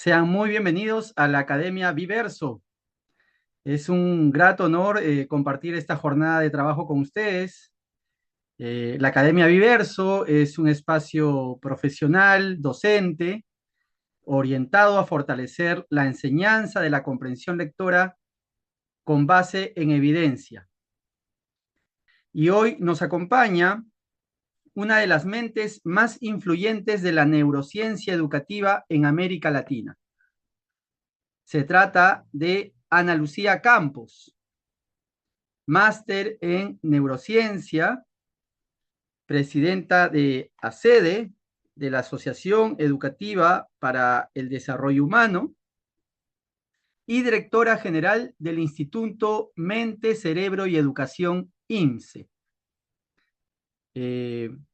Sean muy bienvenidos a la Academia Viverso. Es un grato honor compartir esta jornada de trabajo con ustedes. La Academia Viverso es un espacio profesional, docente, orientado a fortalecer la enseñanza de la comprensión lectora con base en evidencia. Y hoy nos acompaña una de las mentes más influyentes de la neurociencia educativa en América Latina. Se trata de Ana Lucía Campos, máster en neurociencia, presidenta de ACEDE, de la Asociación Educativa para el Desarrollo Humano, y directora general del Instituto Mente, Cerebro y Educación INSE. En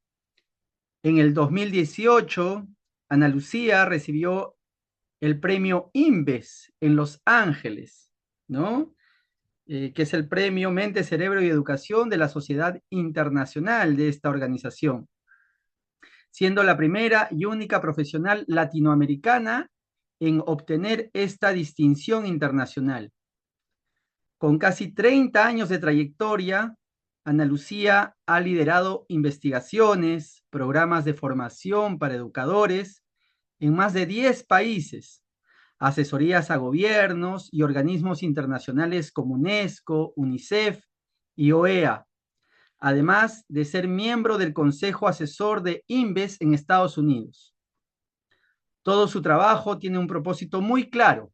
el 2018, Ana Lucía recibió el premio INVES en Los Ángeles, ¿no? Que es el premio Mente, Cerebro y Educación de la Sociedad Internacional de esta organización, siendo la primera y única profesional latinoamericana en obtener esta distinción internacional. Con casi 30 años de trayectoria, Ana Lucía ha liderado investigaciones, programas de formación para educadores en más de 10 países, asesorías a gobiernos y organismos internacionales como UNESCO, UNICEF y OEA, además de ser miembro del Consejo Asesor de INVES en Estados Unidos. Todo su trabajo tiene un propósito muy claro: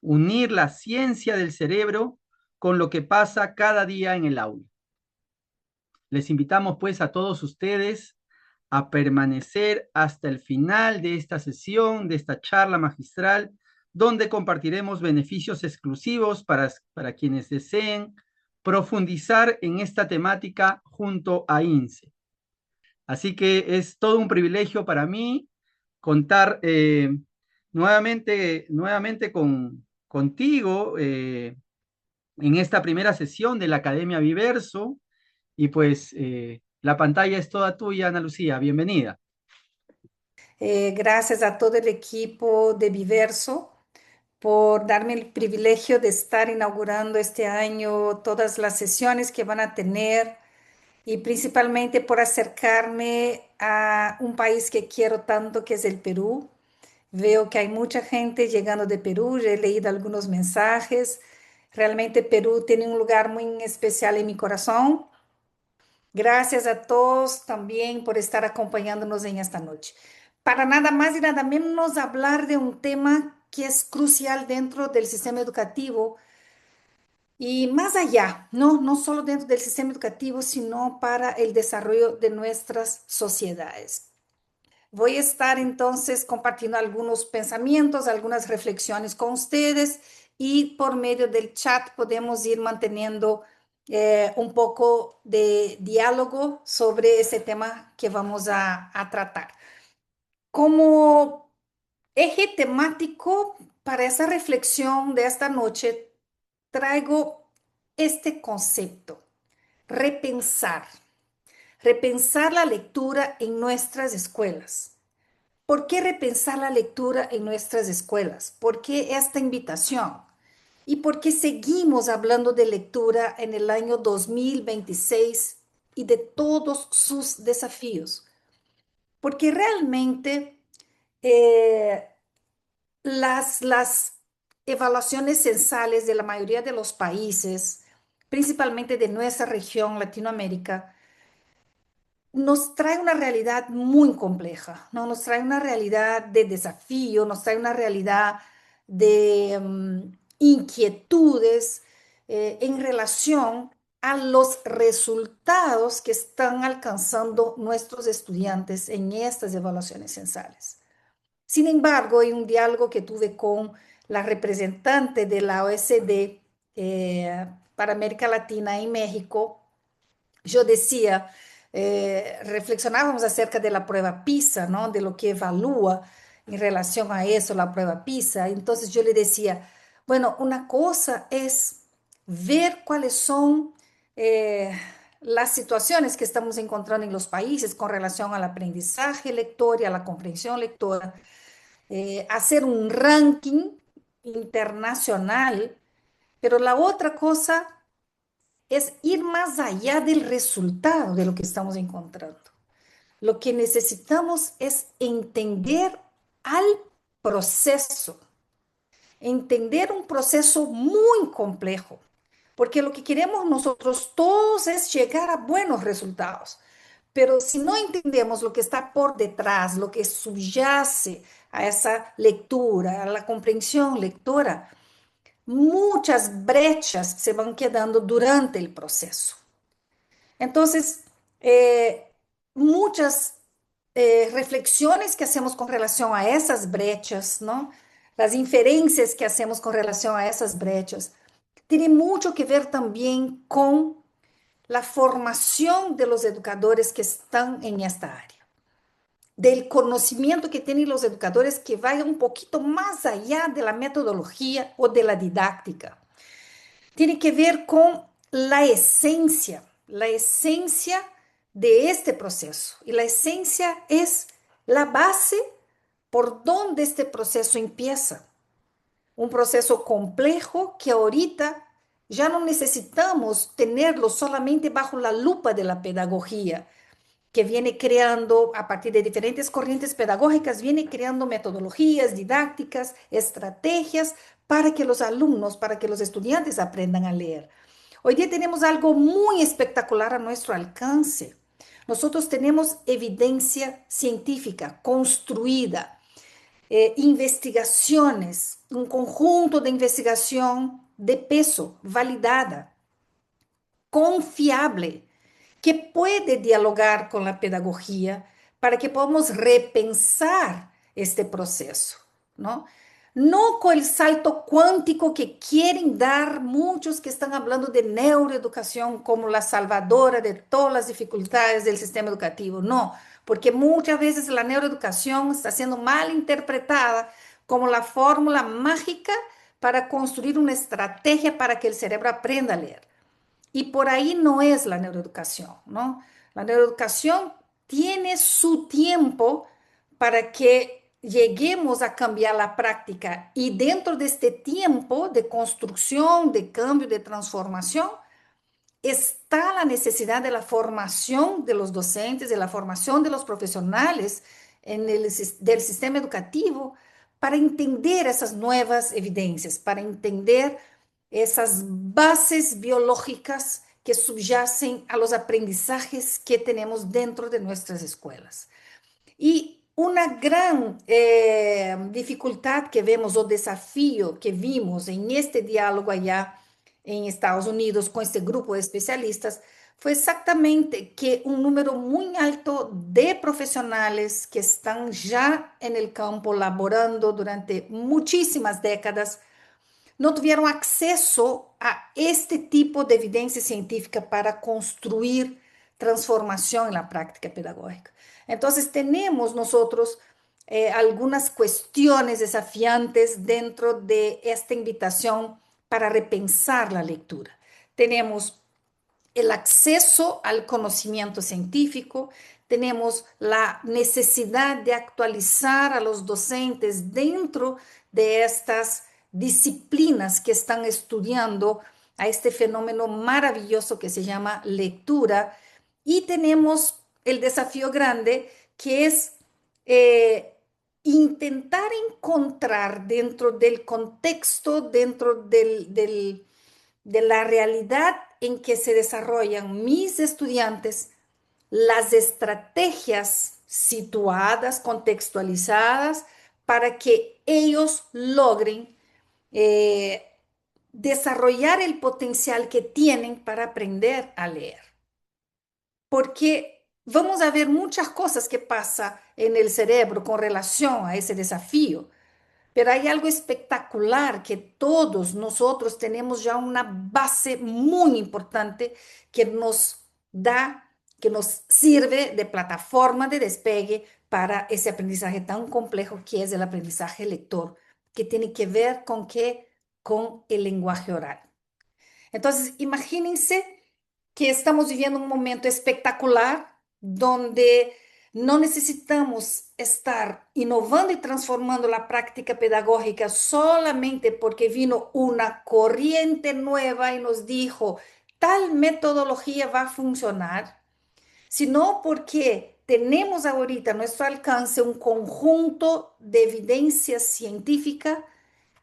unir la ciencia del cerebro con lo que pasa cada día en el aula. Les invitamos pues a todos ustedes a permanecer hasta el final de esta sesión, de esta charla magistral, donde compartiremos beneficios exclusivos para quienes deseen profundizar en esta temática junto a INSE. Así que es todo un privilegio para mí contar nuevamente contigo en esta primera sesión de la Academia Viverso. Y pues la pantalla es toda tuya, Ana Lucía. Bienvenida. Gracias a todo el equipo de Viverso por darme el privilegio de estar inaugurando este año todas las sesiones que van a tener y principalmente por acercarme a un país que quiero tanto, que es el Perú. Veo que hay mucha gente llegando de Perú, ya he leído algunos mensajes. Realmente Perú tiene un lugar muy especial en mi corazón. Gracias a todos también por estar acompañándonos en esta noche. Para nada más y nada menos hablar de un tema que es crucial dentro del sistema educativo y más allá, no solo dentro del sistema educativo, sino para el desarrollo de nuestras sociedades. Voy a estar entonces compartiendo algunos pensamientos, algunas reflexiones con ustedes y por medio del chat podemos ir manteniendo un poco de diálogo sobre ese tema que vamos a tratar. Como eje temático para esa reflexión de esta noche, traigo este concepto: repensar, repensar la lectura en nuestras escuelas. ¿Por qué repensar la lectura en nuestras escuelas? ¿Por qué esta invitación? ¿Y por qué seguimos hablando de lectura en el año 2026 y de todos sus desafíos? Porque realmente eh, las evaluaciones censales de la mayoría de los países, principalmente de nuestra región, Latinoamérica, nos trae una realidad muy compleja, ¿no? Nos trae una realidad de desafío, nos trae una realidad de inquietudes en relación a los resultados que están alcanzando nuestros estudiantes en estas evaluaciones censales. Sin embargo, en un diálogo que tuve con la representante de la OECD para América Latina y México, yo decía, reflexionábamos acerca de la prueba PISA, ¿no? De lo que evalúa en relación a eso la prueba PISA. Entonces yo le decía, bueno, una cosa es ver cuáles son las situaciones que estamos encontrando en los países con relación al aprendizaje lector y a la comprensión lectora. hacer un ranking internacional, pero la otra cosa es ir más allá del resultado de lo que estamos encontrando. Lo que necesitamos es entender al proceso, entender un proceso muy complejo, porque lo que queremos nosotros todos es llegar a buenos resultados. Pero si no entendemos lo que está por detrás, lo que subyace a esa lectura, a la comprensión lectora, muchas brechas se van quedando durante el proceso. Entonces, eh, muchas reflexiones que hacemos con relación a esas brechas, ¿no? Las inferencias que hacemos con relación a esas brechas, tienen mucho que ver también con la formación de los educadores que están en esta área, del conocimiento que tienen los educadores que vaya un poquito más allá de la metodología o de la didáctica. Tiene que ver con la esencia de este proceso. Y la esencia es la base por donde este proceso empieza. Un proceso complejo que ahorita ya no necesitamos tenerlo solamente bajo la lupa de la pedagogía, que viene creando, a partir de diferentes corrientes pedagógicas, viene creando metodologías didácticas, estrategias para que los alumnos, para que los estudiantes aprendan a leer. Hoy día tenemos algo muy espectacular a nuestro alcance. Nosotros tenemos evidencia científica construida, investigaciones, un conjunto de investigación de peso, validada, confiable, que puede dialogar con la pedagogía para que podamos repensar este proceso, ¿no? No con el salto cuántico que quieren dar muchos que están hablando de neuroeducación como la salvadora de todas las dificultades del sistema educativo, no, porque muchas veces la neuroeducación está siendo mal interpretada como la fórmula mágica para construir una estrategia para que el cerebro aprenda a leer. Y por ahí no es la neuroeducación, ¿no? La neuroeducación tiene su tiempo para que lleguemos a cambiar la práctica y dentro de este tiempo de construcción, de cambio, de transformación, está la necesidad de la formación de los docentes, de la formación de los profesionales del sistema educativo para entender esas nuevas evidencias, para entender esas bases biológicas que subyacen a los aprendizajes que tenemos dentro de nuestras escuelas. Y una gran dificultad que vemos o desafío que vimos en este diálogo allá en Estados Unidos con este grupo de especialistas fue exactamente que un número muy alto de profesionales que están ya en el campo laborando durante muchísimas décadas no tuvieron acceso a este tipo de evidencia científica para construir transformación en la práctica pedagógica. Entonces, tenemos nosotros algunas cuestiones desafiantes dentro de esta invitación para repensar la lectura. Tenemos el acceso al conocimiento científico, tenemos la necesidad de actualizar a los docentes dentro de estas disciplinas que están estudiando a este fenómeno maravilloso que se llama lectura. Y tenemos el desafío grande que es intentar encontrar dentro del contexto, dentro de la realidad en que se desarrollan mis estudiantes, las estrategias situadas, contextualizadas, para que ellos logren eh, desarrollar el potencial que tienen para aprender a leer. Porque vamos a ver muchas cosas que pasan en el cerebro con relación a ese desafío. Pero hay algo espectacular que todos nosotros tenemos ya una base muy importante que nos da, que nos sirve de plataforma de despegue para ese aprendizaje tan complejo que es el aprendizaje lector, que tiene que ver con qué, con el lenguaje oral. Entonces, imagínense que estamos viviendo un momento espectacular donde No necesitamos estar innovando y transformando la práctica pedagógica solamente porque vino una corriente nueva y nos dijo, tal metodología va a funcionar, sino porque tenemos ahorita a nuestro alcance un conjunto de evidencia científica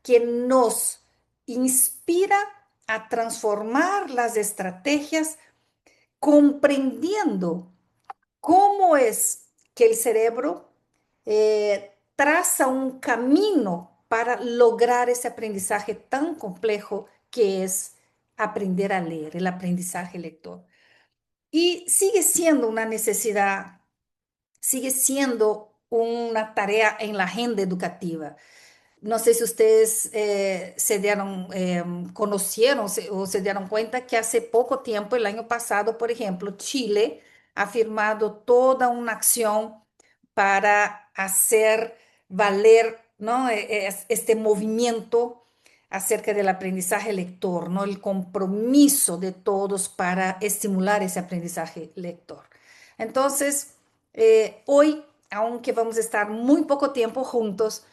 que nos inspira a transformar las estrategias comprendiendo cómo es que el cerebro traza un camino para lograr ese aprendizaje tan complejo que es aprender a leer, el aprendizaje lector. Y sigue siendo una necesidad, sigue siendo una tarea en la agenda educativa. No sé si ustedes se dieron, conocieron o se dieron cuenta que hace poco tiempo, el año pasado, por ejemplo, Chile ha firmado toda una acción para hacer valer, ¿no? Este movimiento acerca del aprendizaje lector, ¿no? El compromiso de todos para estimular ese aprendizaje lector. Entonces, hoy, aunque vamos a estar muy poco tiempo juntos,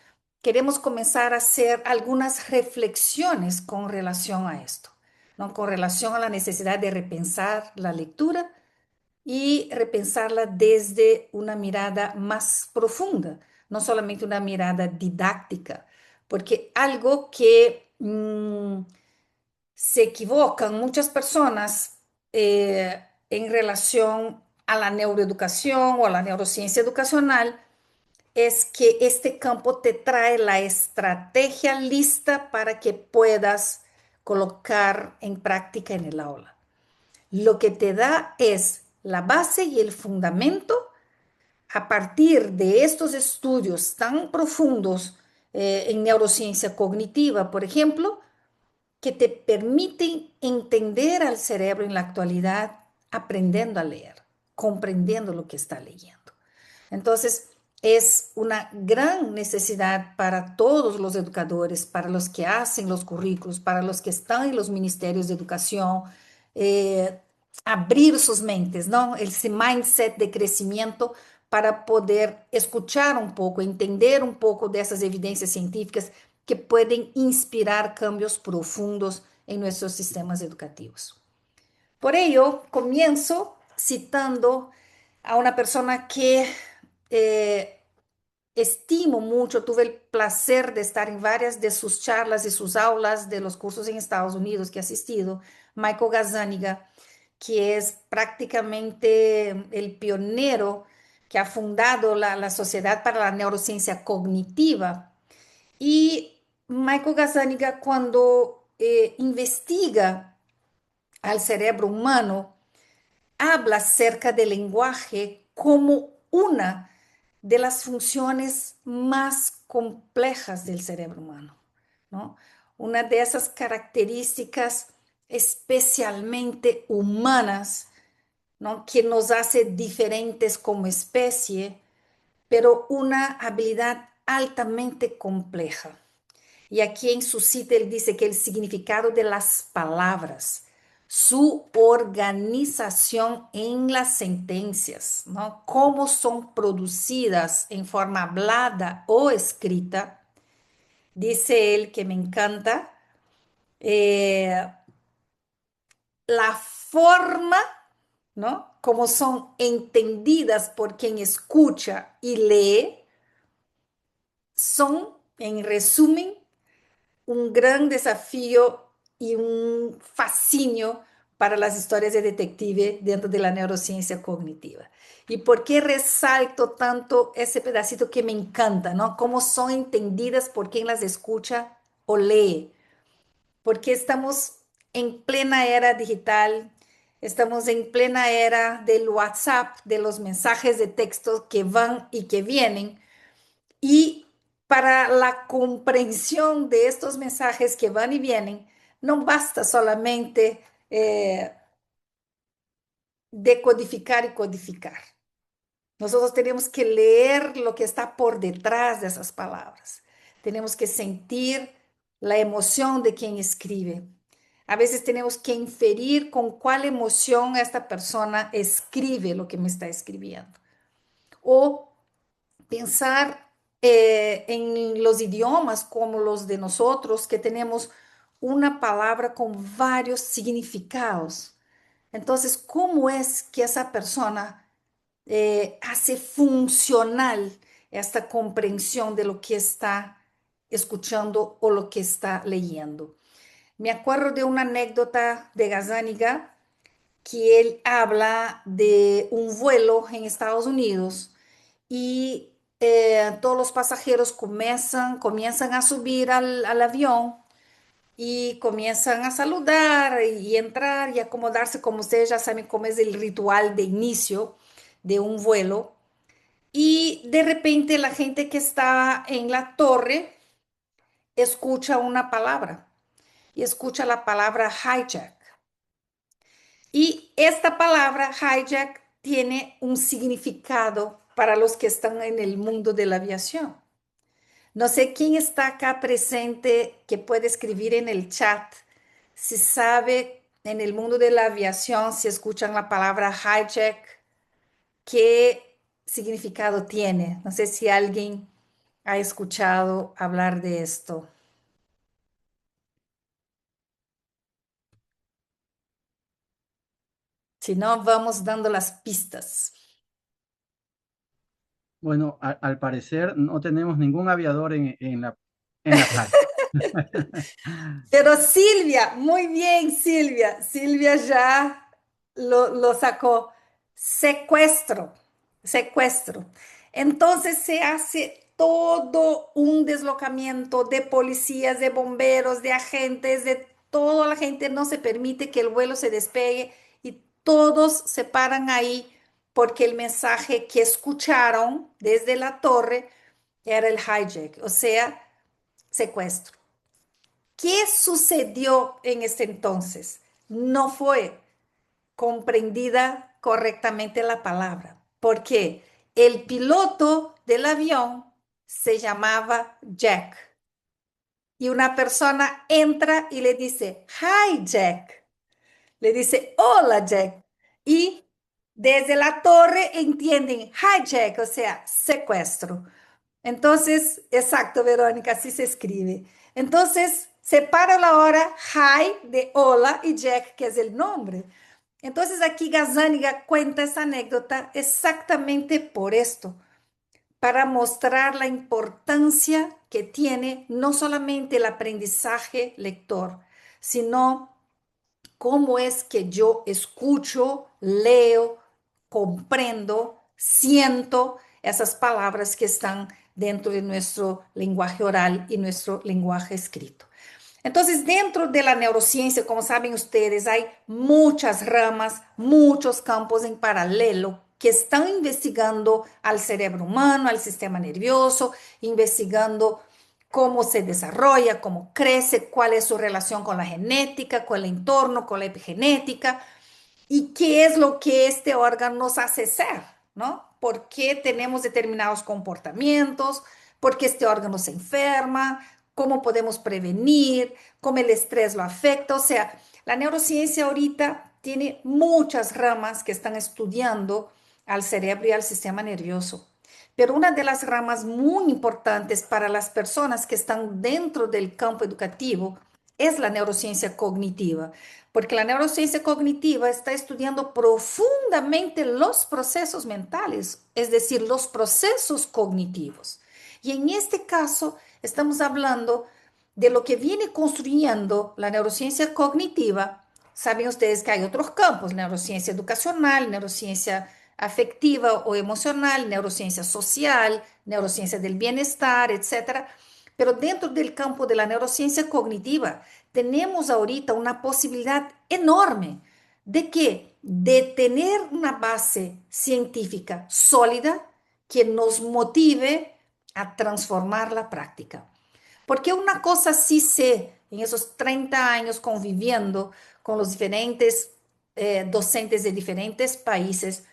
queremos comenzar a hacer algunas reflexiones con relación a esto, ¿no? Con relación a la necesidad de repensar la lectura y repensarla desde una mirada más profunda, no solamente una mirada didáctica, porque algo que se equivocan muchas personas en relación a la neuroeducación o a la neurociencia educacional es que este campo te trae la estrategia lista para que puedas colocar en práctica en el aula. Lo que te da es la base y el fundamento a partir de estos estudios tan profundos en neurociencia cognitiva, por ejemplo, que te permiten entender al cerebro en la actualidad aprendiendo a leer, comprendiendo lo que está leyendo. Entonces, es una gran necesidad para todos los educadores, para los que hacen los currículos, para los que están en los ministerios de educación, eh, abrir sus mentes, ¿no? Ese mindset de crecimiento para poder escuchar un poco, entender un poco de esas evidencias científicas que pueden inspirar cambios profundos en nuestros sistemas educativos. Por ello, comienzo citando a una persona que eh, estimo mucho, tuve el placer de estar en varias de sus charlas y sus aulas de los cursos en Estados Unidos que he asistido, Michael Gazzaniga, que es prácticamente el pionero que ha fundado la Sociedad para la Neurociencia Cognitiva. Y Michael Gazzaniga, cuando investiga al cerebro humano, habla acerca del lenguaje como una de las funciones más complejas del cerebro humano, ¿no? Una de esas características especialmente humanas, ¿no? Que nos hace diferentes como especie, pero una habilidad altamente compleja. Y aquí en su cita él dice que el significado de las palabras, su organización en las sentencias, ¿no? Cómo son producidas en forma hablada o escrita, dice él que me encanta, eh, la forma, ¿no? Como son entendidas por quien escucha y lee, son, en resumen, un gran desafío y un fascinio para las historias de detective dentro de la neurociencia cognitiva. ¿Y por qué resalto tanto ese pedacito que me encanta, ¿no? Cómo son entendidas por quien las escucha o lee. Porque estamos en plena era digital, estamos en plena era del WhatsApp, de los mensajes de texto que van y que vienen, y para la comprensión de estos mensajes que van y vienen, no basta solamente decodificar y codificar. Nosotros tenemos que leer lo que está por detrás de esas palabras. Tenemos que sentir la emoción de quien escribe. A veces tenemos que inferir con cuál emoción esta persona escribe lo que me está escribiendo. o pensar en los idiomas como los de nosotros, que tenemos una palabra con varios significados. Entonces, ¿cómo es que esa persona hace funcional esta comprensión de lo que está escuchando o lo que está leyendo? Me acuerdo de una anécdota de Gazzaniga que él habla de un vuelo en Estados Unidos y todos los pasajeros comienzan a subir al avión y comienzan a saludar y entrar y acomodarse, como ustedes ya saben cómo es el ritual de inicio de un vuelo. Y de repente la gente que está en la torre escucha una palabra y escucha la palabra hijack. Y esta palabra hijack tiene un significado para los que están en el mundo de la aviación. No sé quién está acá presente que puede escribir en el chat si sabe en el mundo de la aviación, si escuchan la palabra hijack, qué significado tiene. No sé si alguien ha escuchado hablar de esto. Si no, vamos dando las pistas. Bueno, al parecer no tenemos ningún aviador en la sala. Pero Silvia, muy bien, Silvia. Silvia ya lo sacó. Secuestro, secuestro. Entonces se hace todo un deslocamiento de policías, de bomberos, de agentes, de toda la gente. No se permite que el vuelo se despegue y todos se paran ahí porque el mensaje que escucharon desde la torre era el hijack, o sea, secuestro. ¿Qué sucedió en este entonces? No fue comprendida correctamente la palabra, porque el piloto del avión se llamaba Jack y una persona entra y le dice, "Hi Jack", le dice, "Hola Jack", y desde la torre entienden hijack, o sea, secuestro. Entonces, exacto, Verónica, así se escribe. Entonces, separa la hora hi de hola y Jack, que es el nombre. Entonces, aquí Gazzaniga cuenta esa anécdota exactamente por esto, para mostrar la importancia que tiene no solamente el aprendizaje lector, sino cómo es que yo escucho, leo, comprendo, siento esas palabras que están dentro de nuestro lenguaje oral y nuestro lenguaje escrito. Entonces, dentro de la neurociencia, como saben ustedes, hay muchas ramas, muchos campos en paralelo que están investigando al cerebro humano, al sistema nervioso, investigando cómo se desarrolla, cómo crece, cuál es su relación con la genética, con el entorno, con la epigenética y qué es lo que este órgano nos hace ser, ¿no? ¿Por qué tenemos determinados comportamientos? ¿Por qué este órgano se enferma? ¿Cómo podemos prevenir? ¿Cómo el estrés lo afecta? O sea, la neurociencia ahorita tiene muchas ramas que están estudiando al cerebro y al sistema nervioso. Pero una de las ramas muy importantes para las personas que están dentro del campo educativo es la neurociencia cognitiva, porque la neurociencia cognitiva está estudiando profundamente los procesos mentales, es decir, los procesos cognitivos. Y en este caso estamos hablando de lo que viene construyendo la neurociencia cognitiva. Saben ustedes que hay otros campos, neurociencia educacional, neurociencia afectiva o emocional, neurociencia social, neurociencia del bienestar, etcétera. Pero dentro del campo de la neurociencia cognitiva tenemos ahorita una posibilidad enorme de que de tener una base científica sólida que nos motive a transformar la práctica. Porque una cosa sí sé, en esos 30 años conviviendo con los diferentes docentes de diferentes países,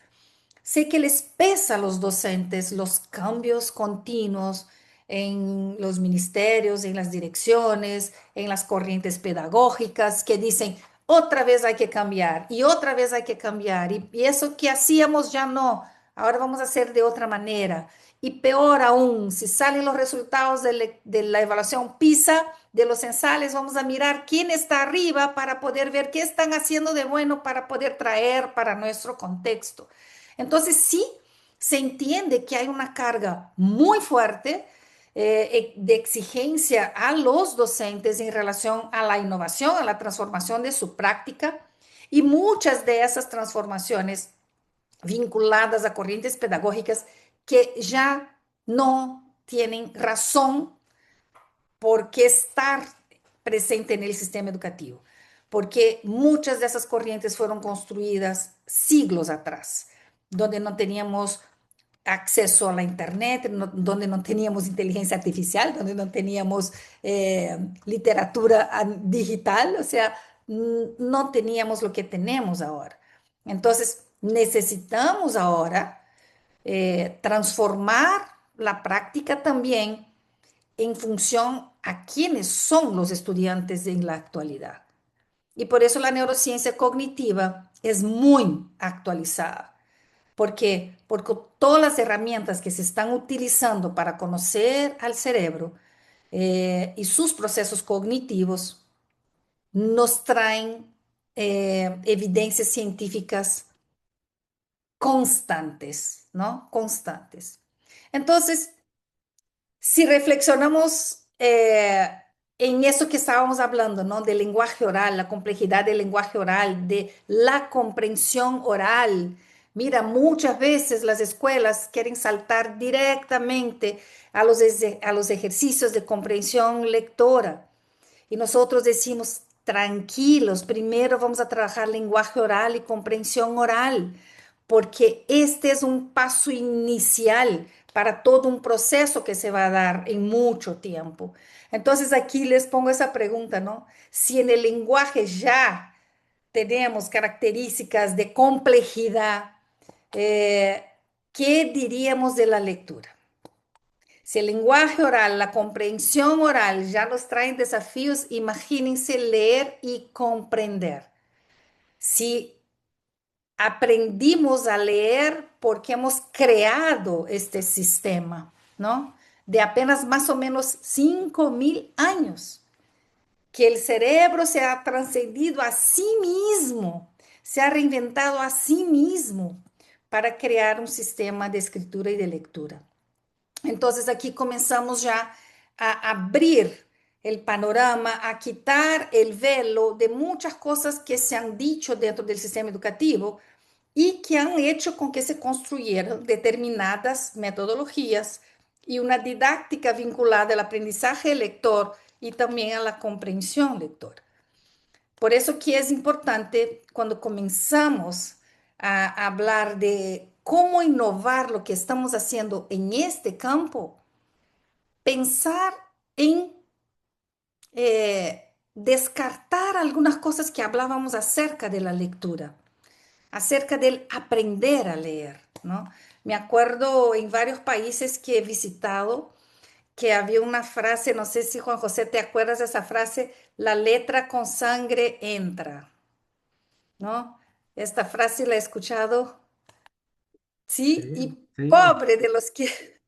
sé que les pesa a los docentes los cambios continuos en los ministerios, en las direcciones, en las corrientes pedagógicas que dicen, otra vez hay que cambiar y otra vez hay que cambiar. Y eso que hacíamos ya no. ahora vamos a hacer de otra manera. Y peor aún, si salen los resultados de la evaluación PISA, de los censales, vamos a mirar quién está arriba para poder ver qué están haciendo de bueno para poder traer para nuestro contexto. Entonces, sí, se entiende que hay una carga muy fuerte de exigencia a los docentes en relación a la innovación, a la transformación de su práctica, y muchas de esas transformaciones vinculadas a corrientes pedagógicas que ya no tienen razón por qué estar presente en el sistema educativo, porque muchas de esas corrientes fueron construidas siglos atrás, donde no teníamos acceso a la internet, donde no teníamos inteligencia artificial, donde no teníamos literatura digital, o sea, no teníamos lo que tenemos ahora. Entonces, necesitamos ahora transformar la práctica también en función a quiénes son los estudiantes en la actualidad. Y por eso la neurociencia cognitiva es muy actualizada. ¿Por qué? Porque todas las herramientas que se están utilizando para conocer al cerebro y sus procesos cognitivos nos traen evidencias científicas constantes, ¿no? Constantes. Entonces, si reflexionamos en eso que estábamos hablando, ¿no? Del lenguaje oral, la complejidad del lenguaje oral, de la comprensión oral. Mira, muchas veces las escuelas quieren saltar directamente a los ejercicios de comprensión lectora. Y nosotros decimos, tranquilos, primero vamos a trabajar lenguaje oral y comprensión oral, porque este es un paso inicial para todo un proceso que se va a dar en mucho tiempo. Entonces aquí les pongo esa pregunta, ¿no? Si en el lenguaje ya tenemos características de complejidad, eh, ¿qué diríamos de la lectura? Si el lenguaje oral, la comprensión oral ya nos traen desafíos, imagínense leer y comprender. Si aprendimos a leer porque hemos creado este sistema, ¿no? De apenas más o menos 5.000 años, que el cerebro se ha trascendido a sí mismo, se ha reinventado a sí mismo para crear un sistema de escritura y de lectura. Entonces aquí comenzamos ya a abrir el panorama, a quitar el velo de muchas cosas que se han dicho dentro del sistema educativo y que han hecho con que se construyeran determinadas metodologías y una didáctica vinculada al aprendizaje lector y también a la comprensión lectora. Por eso que es importante cuando comenzamos a hablar de cómo innovar lo que estamos haciendo en este campo, pensar en descartar algunas cosas que hablábamos acerca de la lectura, acerca del aprender a leer, ¿no? Me acuerdo en varios países que he visitado que había una frase, no sé si Juan José te acuerdas de esa frase, la letra con sangre entra, ¿no? Esta frase la he escuchado, Sí, sí, y sí. pobre de los que,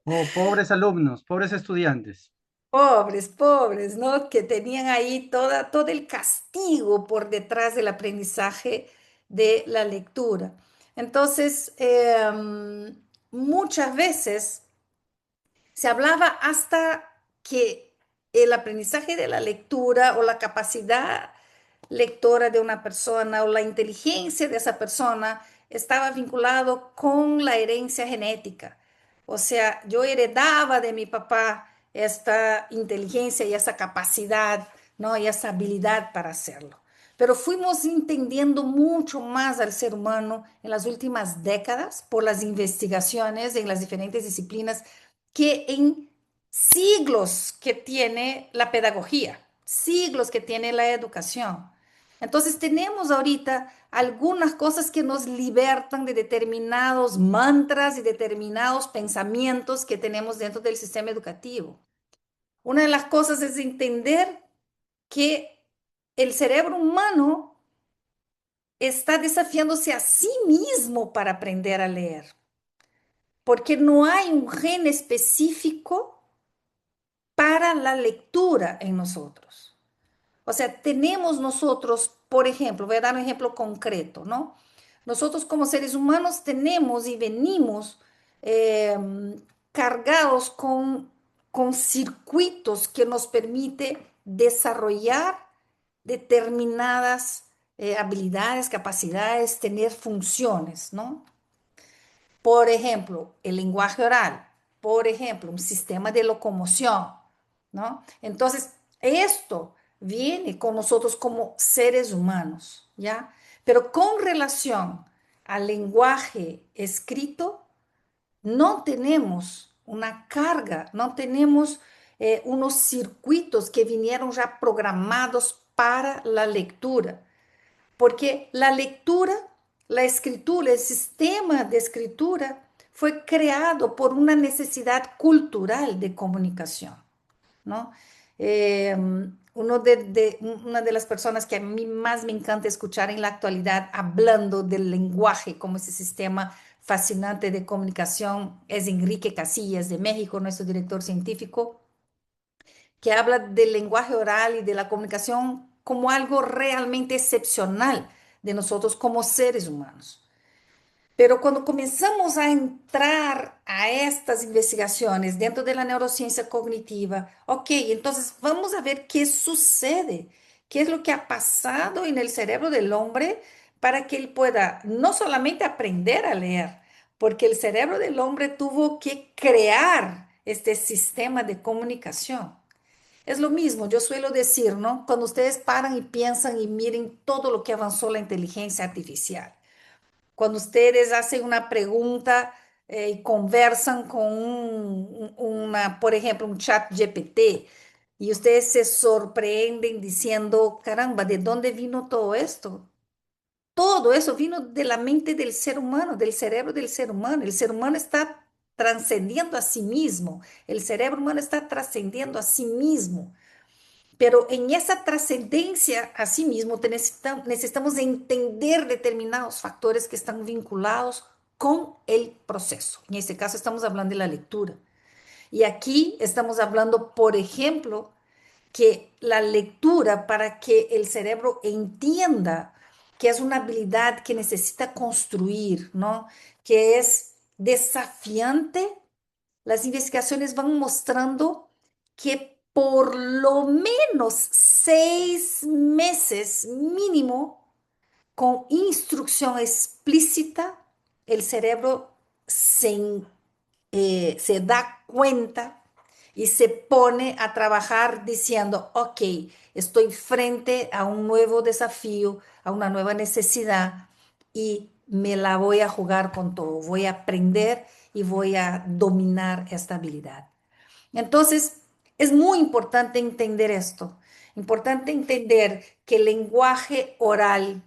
Oh, pobres alumnos, pobres estudiantes. pobres, pobres, ¿no? Que tenían ahí todo el castigo por detrás del aprendizaje de la lectura. Entonces, muchas veces se hablaba hasta que el aprendizaje de la lectura o la capacidad lectora de una persona o la inteligencia de esa persona estaba vinculado con la herencia genética. O sea, yo heredaba de mi papá esta inteligencia y esa capacidad, ¿no? Y esa habilidad para hacerlo. Pero fuimos entendiendo mucho más al ser humano en las últimas décadas por las investigaciones en las diferentes disciplinas que en siglos que tiene la pedagogía, siglos que tiene la educación. Entonces tenemos ahorita algunas cosas que nos libertan de determinados mantras y determinados pensamientos que tenemos dentro del sistema educativo. Una de las cosas es entender que el cerebro humano está desafiándose a sí mismo para aprender a leer, porque no hay un gen específico para la lectura en nosotros. O sea, tenemos nosotros, por ejemplo, voy a dar un ejemplo concreto, ¿no? Nosotros como seres humanos tenemos y venimos eh, cargados con circuitos que nos permite desarrollar determinadas habilidades, capacidades, tener funciones, ¿no? Por ejemplo, el lenguaje oral, por ejemplo, un sistema de locomoción, ¿no? Entonces, esto viene con nosotros como seres humanos, ¿ya? Pero con relación al lenguaje escrito, no tenemos una carga, no tenemos unos circuitos que vinieron ya programados para la lectura. Porque la lectura, la escritura, el sistema de escritura fue creado por una necesidad cultural de comunicación, ¿no? Una de las personas que a mí más me encanta escuchar en la actualidad hablando del lenguaje como ese sistema fascinante de comunicación es Enrique Casillas de México, nuestro director científico, que habla del lenguaje oral y de la comunicación como algo realmente excepcional de nosotros como seres humanos. Pero cuando comenzamos a entrar a estas investigaciones dentro de la neurociencia cognitiva, ok, entonces vamos a ver qué sucede, qué es lo que ha pasado en el cerebro del hombre para que él pueda no solamente aprender a leer, porque el cerebro del hombre tuvo que crear este sistema de comunicación. Es lo mismo, yo suelo decir, ¿no? Cuando ustedes paran y piensan y miren todo lo que avanzó la inteligencia artificial, cuando ustedes hacen una pregunta y conversan con por ejemplo, un chat GPT, y ustedes se sorprenden diciendo, caramba, ¿de dónde vino todo esto? Todo eso vino de la mente del ser humano, del cerebro del ser humano. El ser humano está trascendiendo a sí mismo, el cerebro humano está trascendiendo a sí mismo. Pero en esa trascendencia a sí mismo necesitamos entender determinados factores que están vinculados con el proceso. En este caso estamos hablando de la lectura. Y aquí estamos hablando, por ejemplo, que la lectura para que el cerebro entienda que es una habilidad que necesita construir, ¿no? Que es desafiante. Las investigaciones van mostrando que por lo menos 6 meses mínimo, con instrucción explícita, el cerebro se da cuenta y se pone a trabajar diciendo, ok, estoy frente a un nuevo desafío, a una nueva necesidad y me la voy a jugar con todo, voy a aprender y voy a dominar esta habilidad. Entonces, es muy importante entender esto, importante entender que el lenguaje oral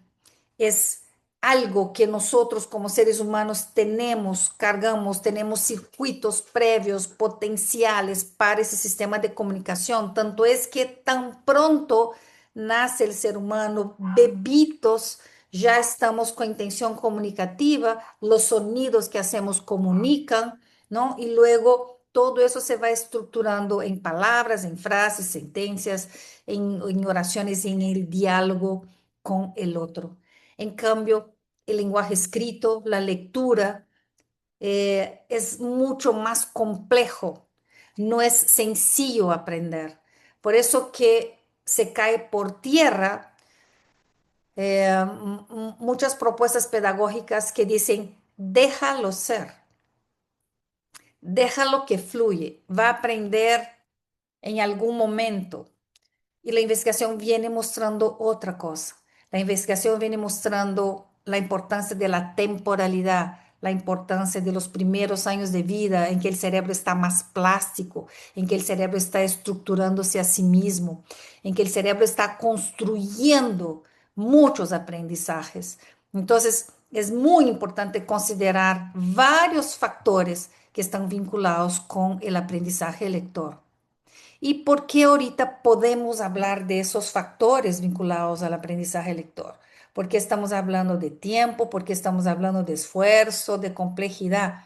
es algo que nosotros como seres humanos tenemos, cargamos, tenemos circuitos previos, potenciales para ese sistema de comunicación. Tanto es que tan pronto nace el ser humano, bebitos, ya estamos con intención comunicativa, los sonidos que hacemos comunican, ¿no? Y luego todo eso se va estructurando en palabras, en frases, sentencias, en oraciones, en el diálogo con el otro. En cambio, el lenguaje escrito, la lectura, es mucho más complejo, no es sencillo aprender. Por eso que se cae por tierra muchas propuestas pedagógicas que dicen, déjalo ser, déjalo que fluye, va a aprender en algún momento. Y la investigación viene mostrando otra cosa. La investigación viene mostrando la importancia de la temporalidad, la importancia de los primeros años de vida en que el cerebro está más plástico, en que el cerebro está estructurándose a sí mismo, en que el cerebro está construyendo muchos aprendizajes. Entonces, es muy importante considerar varios factores que están vinculados con el aprendizaje lector. ¿Y por qué ahorita podemos hablar de esos factores vinculados al aprendizaje lector? porque estamos hablando de tiempo, porque estamos hablando de esfuerzo, de complejidad,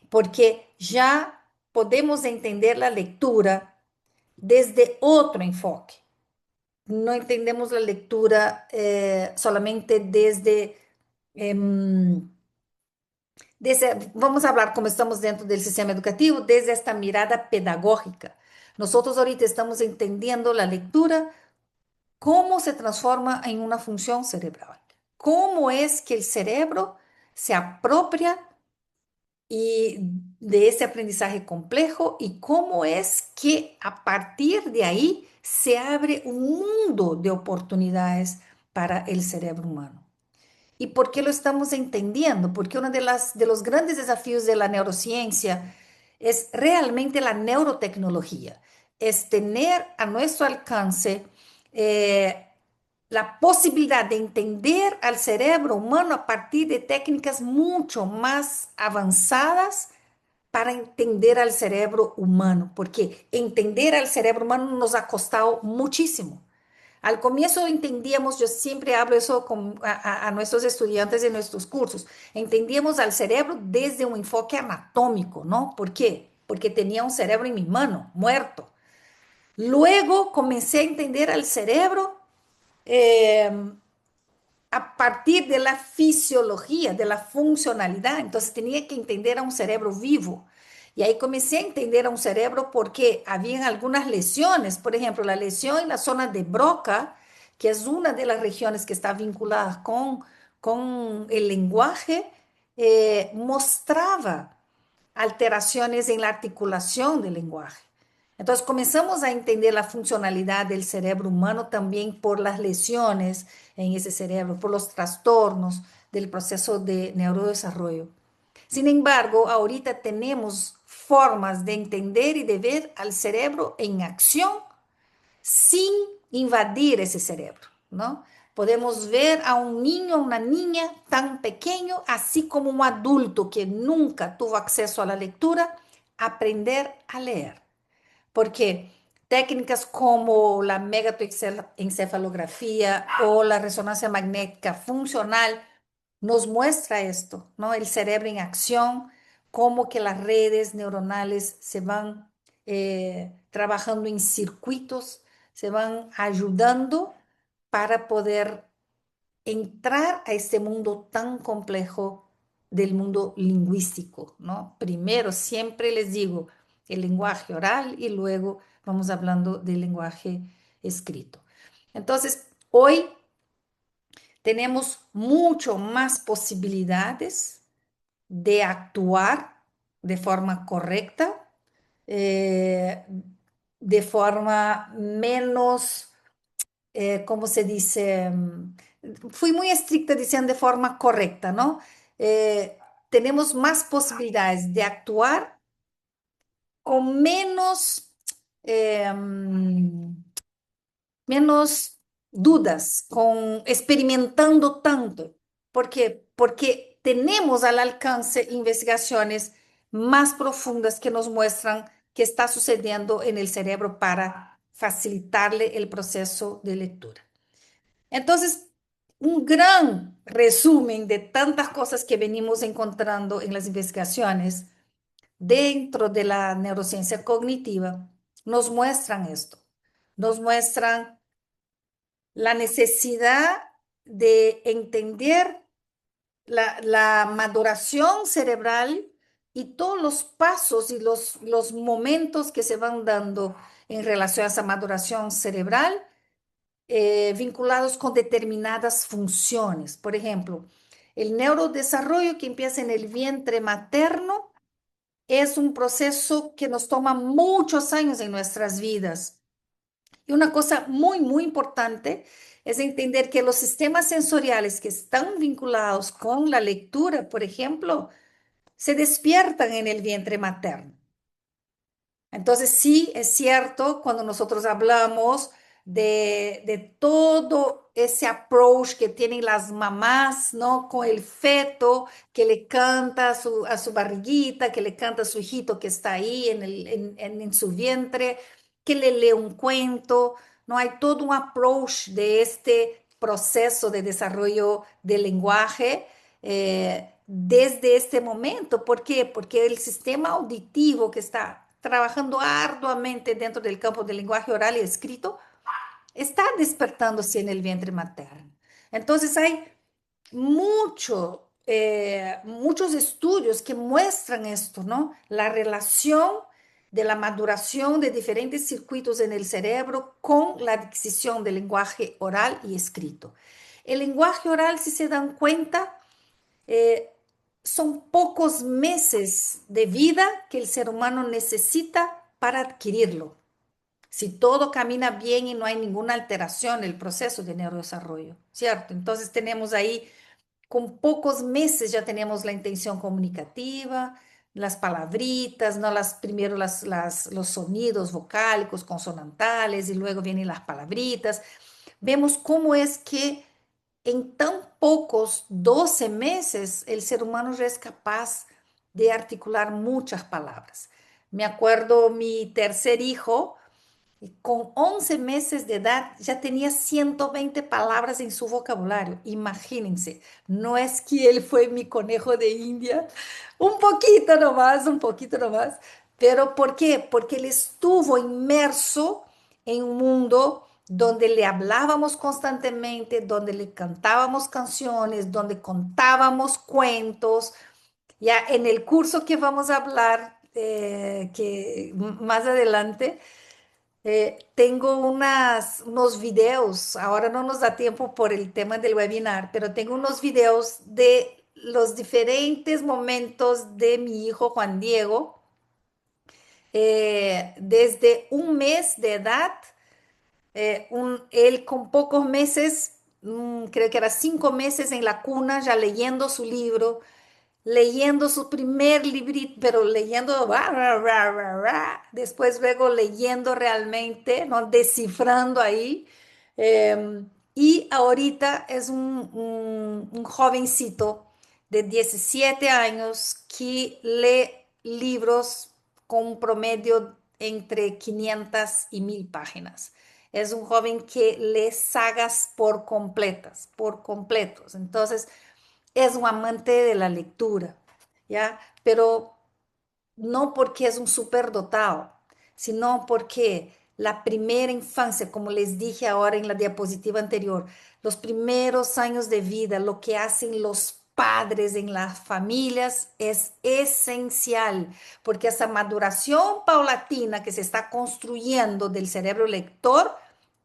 porque ya podemos entender la lectura desde otro enfoque. No entendemos la lectura solamente em, vamos a hablar como estamos dentro del sistema educativo, desde esta mirada pedagógica. Nosotros ahorita estamos entendiendo la lectura, cómo se transforma en una función cerebral, cómo es que el cerebro se apropia y de ese aprendizaje complejo y cómo es que a partir de ahí se abre un mundo de oportunidades para el cerebro humano. ¿Y por qué lo estamos entendiendo? Porque uno de los grandes desafíos de la neurociencia es realmente la neurotecnología, es tener a nuestro alcance eh, la posibilidad de entender al cerebro humano a partir de técnicas mucho más avanzadas para entender al cerebro humano, porque entender al cerebro humano nos ha costado muchísimo. Al comienzo entendíamos, yo siempre hablo eso a nuestros estudiantes en nuestros cursos, entendíamos al cerebro desde un enfoque anatómico, ¿no? ¿Por qué? Porque tenía un cerebro en mi mano, muerto. Luego comencé a entender al cerebro eh, a partir de la fisiología, de la funcionalidad. Entonces tenía que entender a un cerebro vivo. Y ahí comencé a entender a un cerebro porque había algunas lesiones, por ejemplo, la lesión en la zona de Broca, que es una de las regiones que está vinculada con el lenguaje, mostraba alteraciones en la articulación del lenguaje. Entonces comenzamos a entender la funcionalidad del cerebro humano también por las lesiones en ese cerebro, por los trastornos del proceso de neurodesarrollo. Sin embargo, ahorita tenemos formas de entender y de ver al cerebro en acción sin invadir ese cerebro, ¿no? Podemos ver a un niño, una niña tan pequeño, así como un adulto que nunca tuvo acceso a la lectura, aprender a leer. Porque técnicas como la megatoencefalografía o la resonancia magnética funcional nos muestra esto, ¿no? El cerebro en acción, cómo que las redes neuronales se van trabajando en circuitos, se van ayudando para poder entrar a este mundo tan complejo del mundo lingüístico, ¿no? Primero, siempre les digo, el lenguaje oral y luego vamos hablando del lenguaje escrito. Entonces, hoy tenemos mucho más posibilidades de actuar de forma correcta, eh, de forma menos ¿cómo se dice? Fui muy estricta diciendo de forma correcta, ¿no? Eh, tenemos más posibilidades de actuar con menos dudas, con experimentando tanto. ¿Por qué? Porque tenemos al alcance investigaciones más profundas que nos muestran qué está sucediendo en el cerebro para facilitarle el proceso de lectura. Entonces, un gran resumen de tantas cosas que venimos encontrando en las investigaciones dentro de la neurociencia cognitiva nos muestran esto, nos muestran la necesidad de entender la maduración cerebral y todos los pasos y los momentos que se van dando en relación a esa maduración cerebral vinculados con determinadas funciones. Por ejemplo, el neurodesarrollo que empieza en el vientre materno es un proceso que nos toma muchos años en nuestras vidas. Y una cosa muy, muy importante es entender que los sistemas sensoriales que están vinculados con la lectura, por ejemplo, se despiertan en el vientre materno. Entonces, sí, es cierto, cuando nosotros hablamos de todo ese approach que tienen las mamás, ¿no? Con el feto que le canta a su barriguita, que le canta a su hijito que está ahí en su vientre, que le lee un cuento, ¿no? Hay todo un approach de este proceso de desarrollo del lenguaje desde este momento. ¿Por qué? Porque el sistema auditivo que está trabajando arduamente dentro del campo del lenguaje oral y escrito está despertándose en el vientre materno. Entonces hay muchos estudios que muestran esto, ¿no? La relación de la maduración de diferentes circuitos en el cerebro con la adquisición del lenguaje oral y escrito. El lenguaje oral, si se dan cuenta, eh, son pocos meses de vida que el ser humano necesita para adquirirlo. Si todo camina bien y no hay ninguna alteración en el proceso de neurodesarrollo, ¿cierto? Entonces tenemos ahí con pocos meses ya tenemos la intención comunicativa, las palabritas, ¿no? Primero los sonidos vocálicos, consonantales, y luego vienen las palabritas. Vemos cómo es que en tan pocos 12 meses el ser humano ya es capaz de articular muchas palabras. Me acuerdo mi tercer hijo, con 11 meses de edad ya tenía 120 palabras en su vocabulario. Imagínense, no es que él fue mi conejo de India, un poquito nomás. Pero ¿por qué? Porque él estuvo inmerso en un mundo donde le hablábamos constantemente, donde le cantábamos canciones, donde contábamos cuentos. Ya en el curso que vamos a hablar, más adelante, tengo unos videos, ahora no nos da tiempo por el tema del webinar, pero tengo unos videos de los diferentes momentos de mi hijo Juan Diego, desde un mes de edad, él con pocos meses, creo que era 5 meses en la cuna, ya leyendo su libro, leyendo su primer librito, pero leyendo, después luego leyendo realmente, ¿no? Descifrando ahí. Y ahorita es un jovencito de 17 años que lee libros con un promedio entre 500 y 1000 páginas. Es un joven que lee sagas por completos. Entonces, es un amante de la lectura, ¿ya? Pero no porque es un superdotado, sino porque la primera infancia, como les dije ahora en la diapositiva anterior, los primeros años de vida, lo que hacen los padres en las familias es esencial, porque esa maduración paulatina que se está construyendo del cerebro lector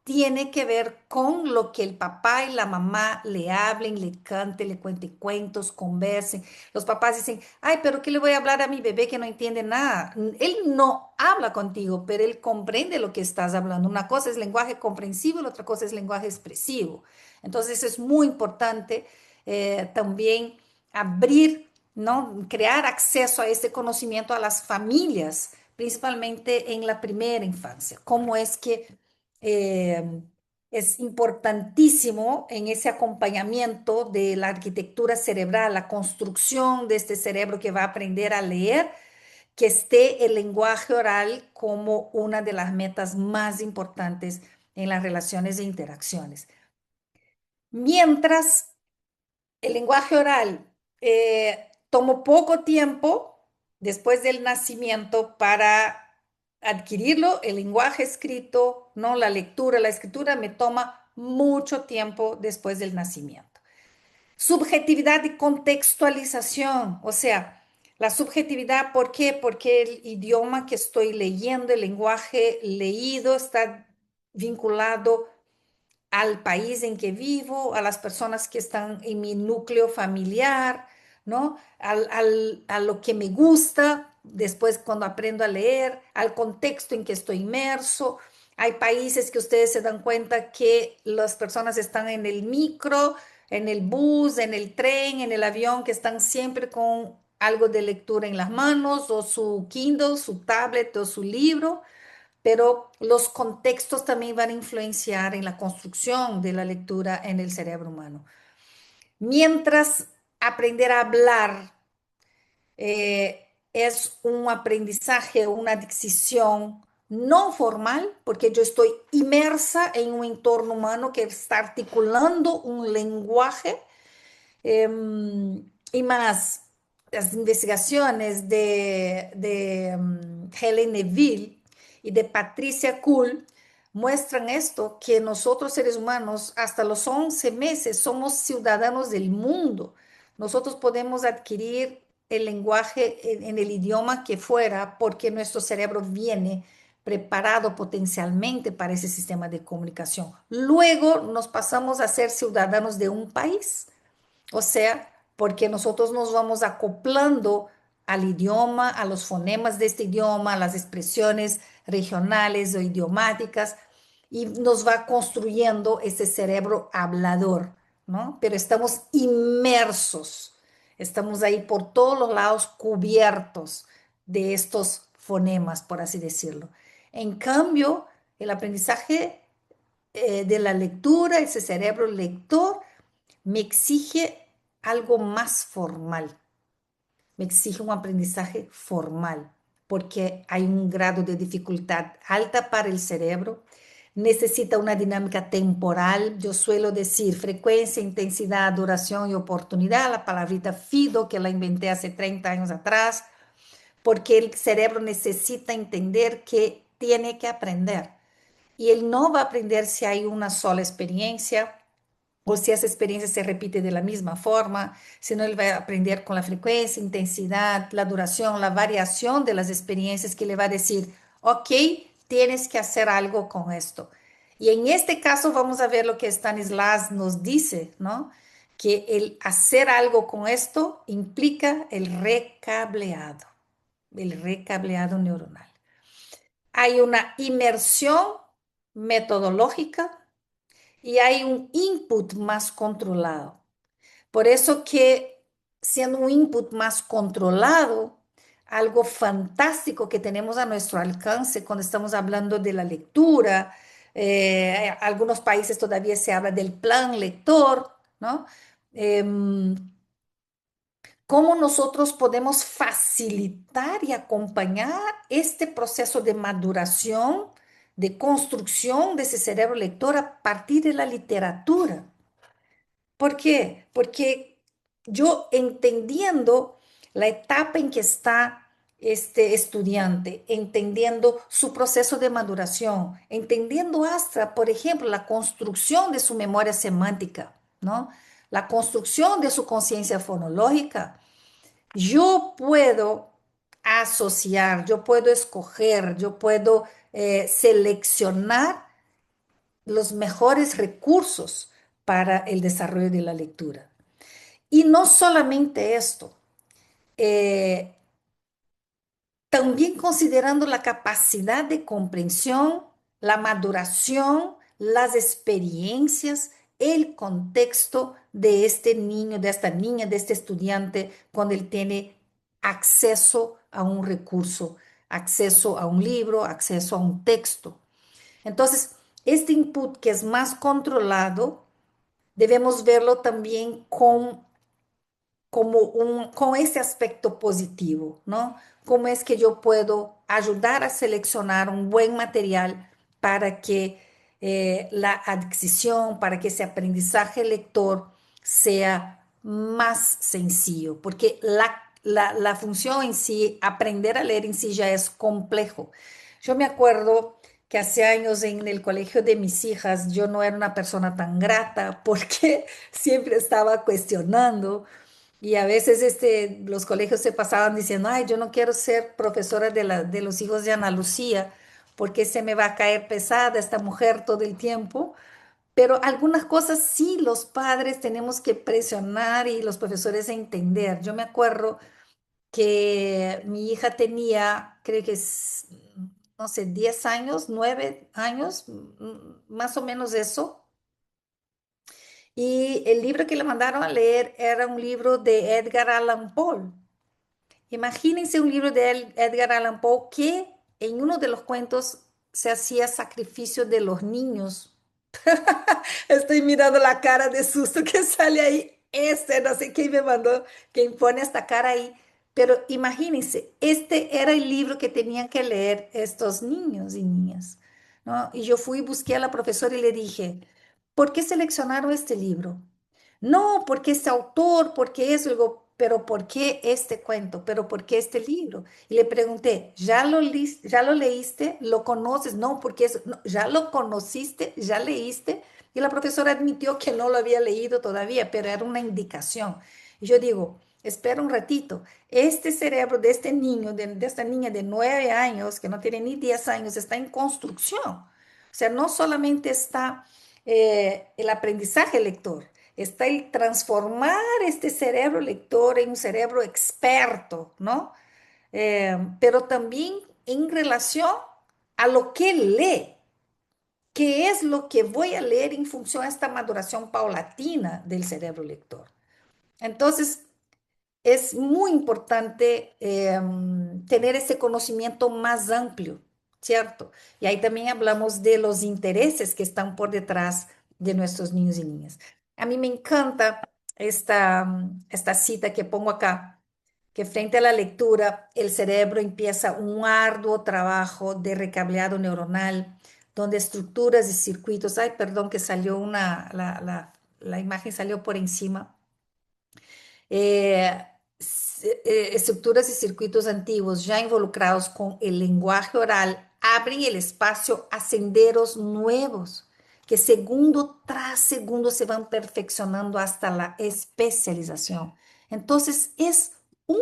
tiene que ver con lo que el papá y la mamá le hablen, le canten, le cuenten cuentos, conversen. Los papás dicen, ay, pero ¿qué le voy a hablar a mi bebé que no entiende nada? Él no habla contigo, pero él comprende lo que estás hablando. Una cosa es lenguaje comprensivo, la otra cosa es lenguaje expresivo. Entonces es muy importante también abrir, ¿no? Crear acceso a este conocimiento a las familias, principalmente en la primera infancia. ¿Cómo es que eh, es importantísimo en ese acompañamiento de la arquitectura cerebral, la construcción de este cerebro que va a aprender a leer, que esté el lenguaje oral como una de las metas más importantes en las relaciones e interacciones? Mientras el lenguaje oral tomó poco tiempo después del nacimiento para adquirirlo. El lenguaje escrito, no la lectura, la escritura me toma mucho tiempo después del nacimiento. Subjetividad y contextualización, o sea, la subjetividad, ¿por qué? Porque el idioma que estoy leyendo, el lenguaje leído está vinculado al país en que vivo, a las personas que están en mi núcleo familiar, ¿no? A lo que me gusta después cuando aprendo a leer, al contexto en que estoy inmerso. Hay países que ustedes se dan cuenta que las personas están en el micro, en el bus, en el tren, en el avión, que están siempre con algo de lectura en las manos, o su Kindle, su tablet o su libro, pero los contextos también van a influenciar en la construcción de la lectura en el cerebro humano. Mientras aprender a hablar es un aprendizaje, una adquisición no formal, porque yo estoy inmersa en un entorno humano que está articulando un lenguaje. Y más, las investigaciones de Helen Neville y de Patricia Kuhl muestran esto, que nosotros seres humanos hasta los 11 meses somos ciudadanos del mundo. Nosotros podemos adquirir el lenguaje en el idioma que fuera porque nuestro cerebro viene preparado potencialmente para ese sistema de comunicación. Luego nos pasamos a ser ciudadanos de un país, o sea, porque nosotros nos vamos acoplando al idioma, a los fonemas de este idioma, a las expresiones regionales o idiomáticas, y nos va construyendo ese cerebro hablador, ¿no? Pero estamos inmersos, estamos ahí por todos los lados cubiertos de estos fonemas, por así decirlo. En cambio, el aprendizaje de la lectura, ese cerebro lector, me exige algo más formal, me exige un aprendizaje formal, porque hay un grado de dificultad alta para el cerebro, necesita una dinámica temporal, yo suelo decir frecuencia, intensidad, duración y oportunidad, la palabrita FIDO que la inventé hace 30 años atrás, porque el cerebro necesita entender que tiene que aprender. Y él no va a aprender si hay una sola experiencia, o si esa experiencia se repite de la misma forma, sino él va a aprender con la frecuencia, intensidad, la duración, la variación de las experiencias que le va a decir, ok, tienes que hacer algo con esto. Y en este caso vamos a ver lo que Stanislas nos dice, ¿no? Que el hacer algo con esto implica el recableado neuronal. Hay una inmersión metodológica y hay un input más controlado. Por eso que siendo un input más controlado, algo fantástico que tenemos a nuestro alcance cuando estamos hablando de la lectura, algunos países todavía se habla del plan lector, ¿no? Eh, ¿Cómo nosotros podemos facilitar y acompañar este proceso de maduración, de construcción de ese cerebro lector a partir de la literatura? ¿Por qué? Porque yo entendiendo la etapa en que está este estudiante, entendiendo su proceso de maduración, entendiendo hasta, por ejemplo, la construcción de su memoria semántica, ¿no? La construcción de su conciencia fonológica, yo puedo asociar, yo puedo escoger, yo puedo seleccionar los mejores recursos para el desarrollo de la lectura. Y no solamente esto, eh, también considerando la capacidad de comprensión, la maduración, las experiencias, el contexto de este niño, de esta niña, de este estudiante, cuando él tiene acceso a un recurso, acceso a un libro, acceso a un texto. Entonces, este input que es más controlado, debemos verlo también con ese aspecto positivo, ¿no? ¿Cómo es que yo puedo ayudar a seleccionar un buen material para que la adquisición, para que ese aprendizaje lector sea más sencillo? Porque la función en sí, aprender a leer en sí ya es complejo. Yo me acuerdo que hace años en el colegio de mis hijas yo no era una persona tan grata porque siempre estaba cuestionando y a veces los colegios se pasaban diciendo, ay, yo no quiero ser profesora de los hijos de Ana Lucía porque se me va a caer pesada esta mujer todo el tiempo. Pero algunas cosas sí los padres tenemos que presionar y los profesores entender. Yo me acuerdo que mi hija tenía, creo que es, no sé, 10 años, 9 años, más o menos eso. Y el libro que le mandaron a leer era un libro de Edgar Allan Poe. Imagínense un libro de Edgar Allan Poe que en uno de los cuentos se hacía sacrificio de los niños. Estoy mirando la cara de susto que sale ahí. Este, no sé quién me mandó, que impone esta cara ahí. Pero imagínense, este era el libro que tenían que leer estos niños y niñas, ¿no? Y yo fui y busqué a la profesora y le dije, ¿por qué seleccionaron este libro? No, porque este autor, porque eso, digo, pero ¿por qué este cuento? ¿Pero por qué este libro? Y le pregunté, ¿ya lo leíste? ¿Lo conoces? No, porque eso, no, ¿ya lo conociste? ¿Ya leíste? Y la profesora admitió que no lo había leído todavía, pero era una indicación. Y yo digo, espera un ratito, este cerebro de este niño, de esta niña de 9 años, que no tiene ni 10 años, está en construcción. O sea, no solamente está el aprendizaje lector, está el transformar este cerebro lector en un cerebro experto, ¿no? Pero también en relación a lo que lee, qué es lo que voy a leer en función a esta maduración paulatina del cerebro lector. Entonces, es muy importante tener ese conocimiento más amplio, ¿cierto? Y ahí también hablamos de los intereses que están por detrás de nuestros niños y niñas. A mí me encanta esta cita que pongo acá, que frente a la lectura, el cerebro empieza un arduo trabajo de recableado neuronal, donde estructuras y circuitos, ay, perdón que salió la imagen salió por encima, eh, estructuras y circuitos antiguos ya involucrados con el lenguaje oral abren el espacio a senderos nuevos que segundo tras segundo se van perfeccionando hasta la especialización. Entonces es un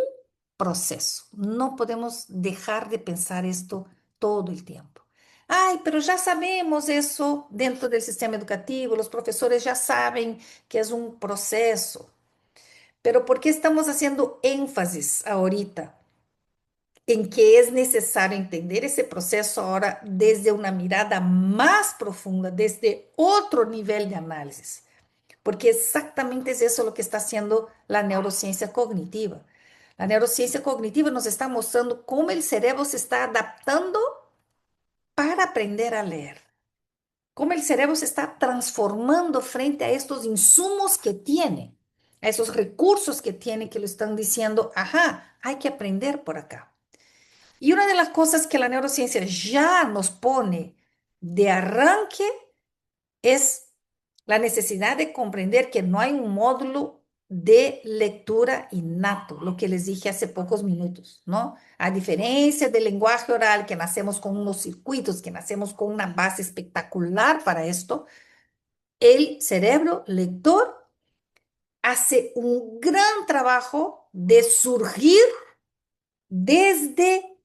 proceso. No podemos dejar de pensar esto todo el tiempo. Ay, pero ya sabemos eso dentro del sistema educativo, los profesores ya saben que es un proceso. Pero ¿por qué estamos haciendo énfasis ahorita en que es necesario entender ese proceso ahora desde una mirada más profunda, desde otro nivel de análisis? Porque exactamente es eso lo que está haciendo la neurociencia cognitiva. La neurociencia cognitiva nos está mostrando cómo el cerebro se está adaptando para aprender a leer, cómo el cerebro se está transformando frente a estos insumos que tiene, a esos recursos que tiene que lo están diciendo, ajá, hay que aprender por acá. Y una de las cosas que la neurociencia ya nos pone de arranque es la necesidad de comprender que no hay un módulo de lectura innato, lo que les dije hace pocos minutos, ¿no? A diferencia del lenguaje oral, que nacemos con unos circuitos, que nacemos con una base espectacular para esto, el cerebro lector hace un gran trabajo de surgir desde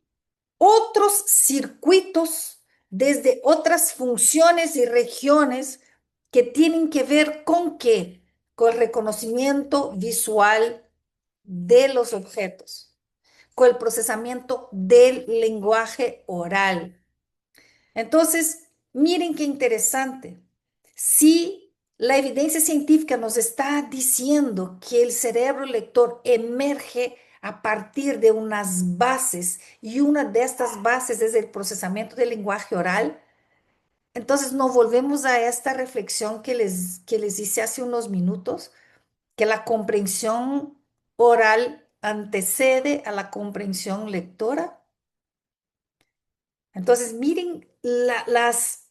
otros circuitos, desde otras funciones y regiones que tienen que ver con qué, con el reconocimiento visual de los objetos, con el procesamiento del lenguaje oral. Entonces, miren qué interesante. Si la evidencia científica nos está diciendo que el cerebro lector emerge a partir de unas bases y una de estas bases es el procesamiento del lenguaje oral, entonces nos volvemos a esta reflexión que les hice hace unos minutos, que la comprensión oral antecede a la comprensión lectora. Entonces, miren las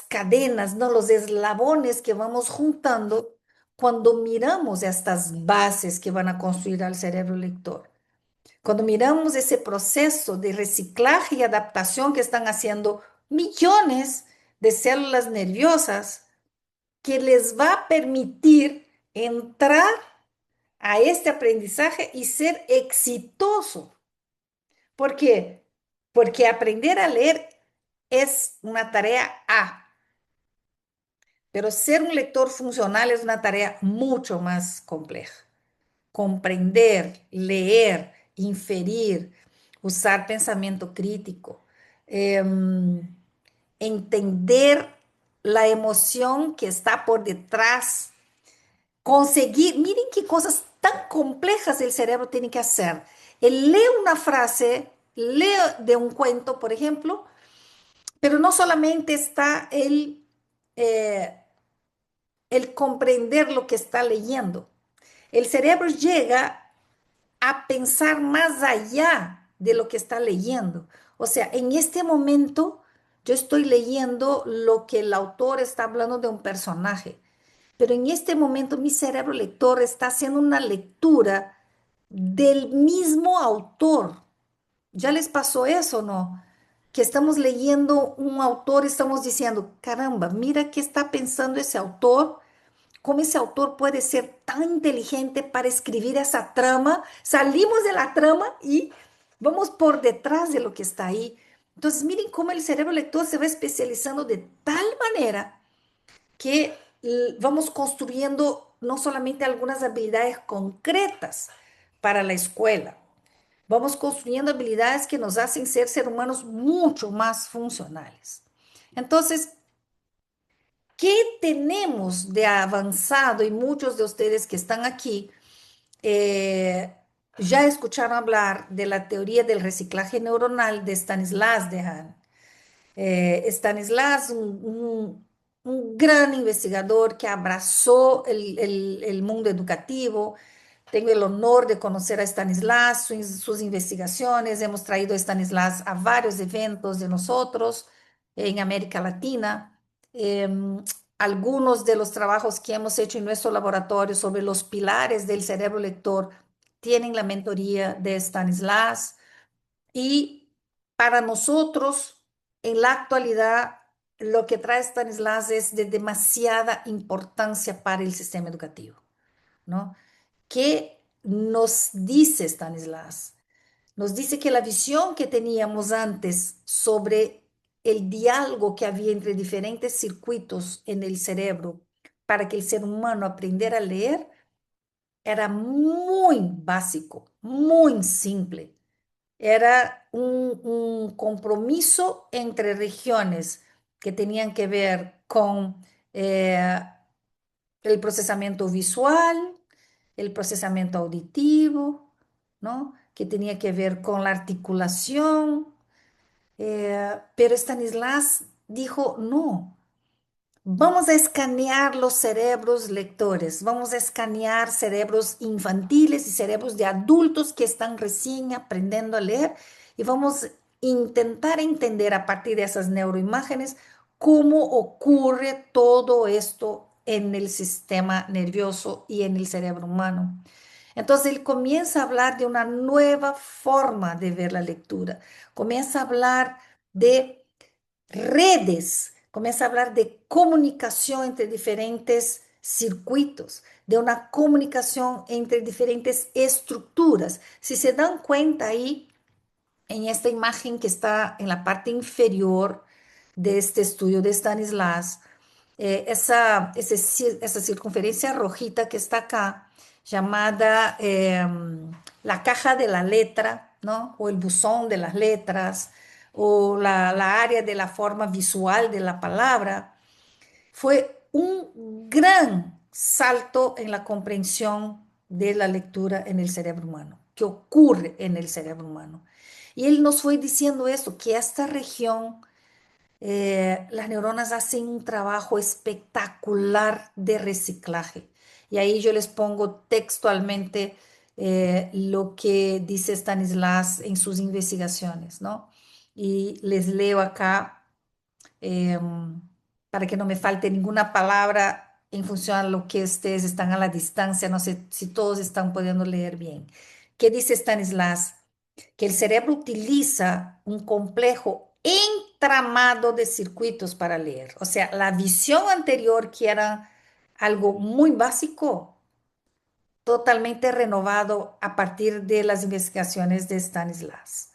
cadenas, ¿no? Los eslabones que vamos juntando cuando miramos estas bases que van a construir al cerebro lector. Cuando miramos ese proceso de reciclaje y adaptación que están haciendo millones de células nerviosas que les va a permitir entrar a este aprendizaje y ser exitoso. ¿Por qué? Porque aprender a leer es una tarea A, pero ser un lector funcional es una tarea mucho más compleja. Comprender, leer, inferir, usar pensamiento crítico, eh, entender la emoción que está por detrás, conseguir, miren qué cosas tan complejas el cerebro tiene que hacer. Él lee una frase, lee de un cuento, por ejemplo, pero no solamente está eh, el comprender lo que está leyendo. El cerebro llega a pensar más allá de lo que está leyendo. O sea, en este momento yo estoy leyendo lo que el autor está hablando de un personaje, pero en este momento mi cerebro lector está haciendo una lectura del mismo autor. ¿Ya les pasó eso, no? Que estamos leyendo un autor y estamos diciendo, caramba, mira qué está pensando ese autor, cómo ese autor puede ser tan inteligente para escribir esa trama. Salimos de la trama y vamos por detrás de lo que está ahí. Entonces, miren cómo el cerebro lector se va especializando de tal manera que vamos construyendo no solamente algunas habilidades concretas para la escuela, vamos construyendo habilidades que nos hacen ser seres humanos mucho más funcionales. Entonces, ¿qué tenemos de avanzado? Y muchos de ustedes que están aquí eh, ya escucharon hablar de la teoría del reciclaje neuronal de Stanislas Dehaene. Stanislas, un gran investigador que abrazó el mundo educativo. Tengo el honor de conocer a Stanislas, sus investigaciones. Hemos traído a Stanislas a varios eventos de nosotros en América Latina. Algunos de los trabajos que hemos hecho en nuestro laboratorio sobre los pilares del cerebro lector tienen la mentoría de Stanislas. Y para nosotros, en la actualidad, lo que trae Stanislas es de demasiada importancia para el sistema educativo, ¿no? ¿Qué nos dice Stanislas? Nos dice que la visión que teníamos antes sobre el diálogo que había entre diferentes circuitos en el cerebro para que el ser humano aprendiera a leer era muy básico, muy simple. Era un compromiso entre regiones que tenían que ver con eh, el procesamiento visual, el procesamiento auditivo, ¿no? Que tenía que ver con la articulación, pero Stanislas dijo, no, vamos a escanear los cerebros lectores, vamos a escanear cerebros infantiles y cerebros de adultos que están recién aprendiendo a leer y vamos a intentar entender a partir de esas neuroimágenes cómo ocurre todo esto en el sistema nervioso y en el cerebro humano. Entonces él comienza a hablar de una nueva forma de ver la lectura, comienza a hablar de redes, comienza a hablar de comunicación entre diferentes circuitos, de una comunicación entre diferentes estructuras. Si se dan cuenta ahí, en esta imagen que está en la parte inferior de este estudio de Stanislas, esa circunferencia rojita que está acá, llamada la caja de la letra, ¿no? O el buzón de las letras, o la área de la forma visual de la palabra, fue un gran salto en la comprensión de la lectura en el cerebro humano, que ocurre en el cerebro humano. Y él nos fue diciendo esto, que esta región las neuronas hacen un trabajo espectacular de reciclaje. Y ahí yo les pongo textualmente lo que dice Stanislas en sus investigaciones, ¿no? Y les leo acá eh, para que no me falte ninguna palabra en función a lo que ustedes están a la distancia. No sé si todos están pudiendo leer bien. ¿Qué dice Stanislas? Que el cerebro utiliza un complejo entramado de circuitos para leer. O sea, la visión anterior, que era algo muy básico, totalmente renovado a partir de las investigaciones de Stanislas.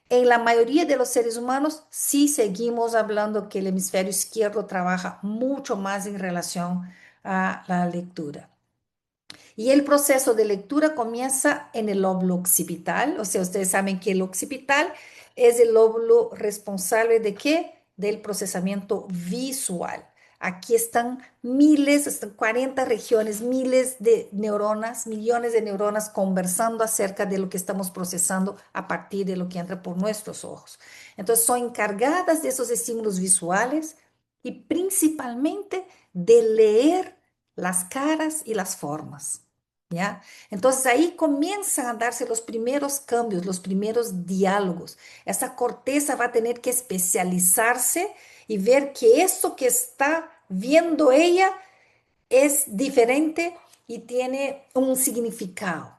En la mayoría de los seres humanos sí seguimos hablando que el hemisferio izquierdo trabaja mucho más en relación a la lectura. Y el proceso de lectura comienza en el lóbulo occipital, o sea, ustedes saben que el occipital es el lóbulo responsable de qué? Del procesamiento visual. Aquí están miles, están 40 regiones, miles de neuronas, millones de neuronas conversando acerca de lo que estamos procesando a partir de lo que entra por nuestros ojos. Entonces, son encargadas de esos estímulos visuales y principalmente de leer las caras y las formas. ¿ya? Entonces ahí comienzan a darse los primeros cambios, los primeros diálogos. Esa corteza va a tener que especializarse y ver que eso que está viendo ella es diferente y tiene un significado.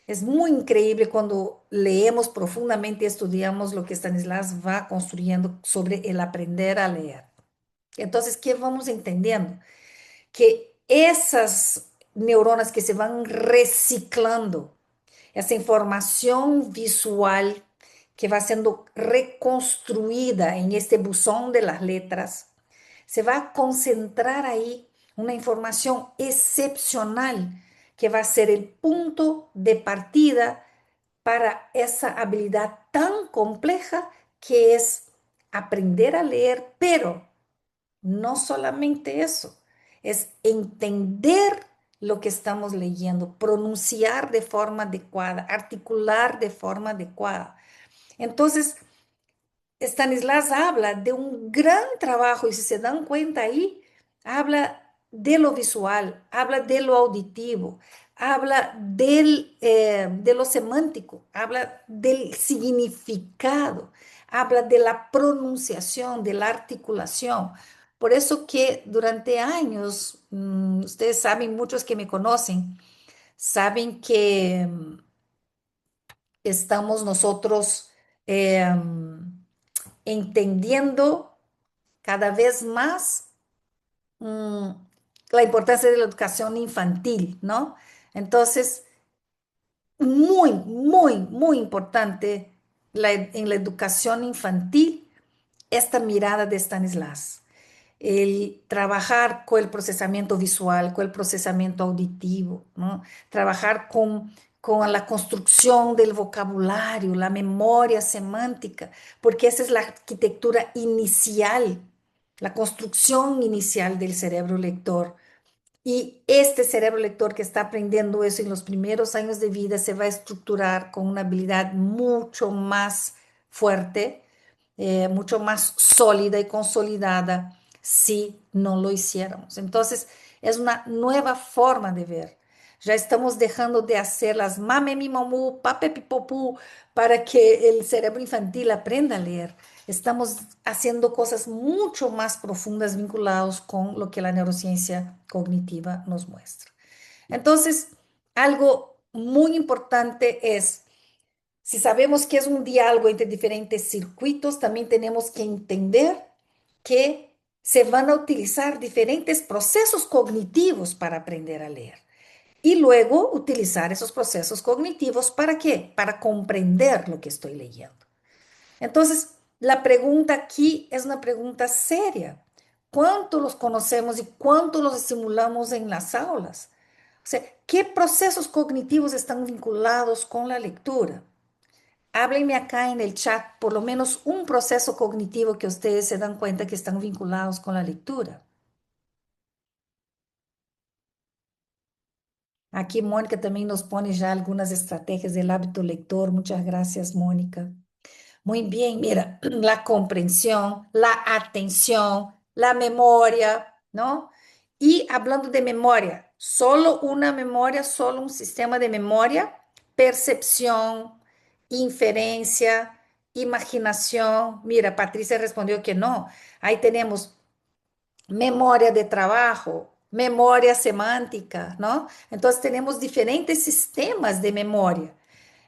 Es muy increíble cuando leemos profundamente y estudiamos lo que Stanislas va construyendo sobre el aprender a leer. Entonces, ¿qué vamos entendiendo? Que esas neuronas que se van reciclando, esa información visual que va siendo reconstruida en este buzón de las letras, se va a concentrar ahí una información excepcional que va a ser el punto de partida para esa habilidad tan compleja que es aprender a leer, pero no solamente eso, es entender lo que estamos leyendo, pronunciar de forma adecuada, articular de forma adecuada. Entonces, Stanislas habla de un gran trabajo y si se dan cuenta ahí, habla de lo visual, habla de lo auditivo, habla de lo semántico, habla del significado, habla de la pronunciación, de la articulación. Por eso que durante años, ustedes saben, muchos que me conocen, saben que estamos nosotros entendiendo cada vez más mm, la importancia de la educación infantil, ¿no? Entonces, muy, muy, muy importante en la educación infantil esta mirada de Stanislas, el trabajar con el procesamiento visual, con el procesamiento auditivo, ¿no? Trabajar con la construcción del vocabulario, la memoria semántica, porque esa es la arquitectura inicial, la construcción inicial del cerebro lector. Y este cerebro lector que está aprendiendo eso en los primeros años de vida se va a estructurar con una habilidad mucho más fuerte, mucho más sólida y consolidada si no lo hiciéramos. Entonces, es una nueva forma de ver. Ya estamos dejando de hacer las mame mi mamú, pape pipopú, para que el cerebro infantil aprenda a leer. Estamos haciendo cosas mucho más profundas vinculadas con lo que la neurociencia cognitiva nos muestra. Entonces, algo muy importante es, si sabemos que es un diálogo entre diferentes circuitos, también tenemos que entender que se van a utilizar diferentes procesos cognitivos para aprender a leer. Y luego utilizar esos procesos cognitivos ¿para qué? Para comprender lo que estoy leyendo. Entonces, la pregunta aquí es una pregunta seria. ¿Cuánto los conocemos y cuánto los estimulamos en las aulas? O sea, ¿qué procesos cognitivos están vinculados con la lectura? Háblenme acá en el chat por lo menos un proceso cognitivo que ustedes se dan cuenta que están vinculados con la lectura. Aquí Mónica también nos pone ya algunas estrategias del hábito lector. Muchas gracias, Mónica. Muy bien, mira, la comprensión, la atención, la memoria, ¿no? Y hablando de memoria, solo una memoria, solo un sistema de memoria, percepción, inferencia, imaginación. Mira, Patricia respondió que no. Ahí tenemos memoria de trabajo, memoria semántica, ¿no? Entonces tenemos diferentes sistemas de memoria.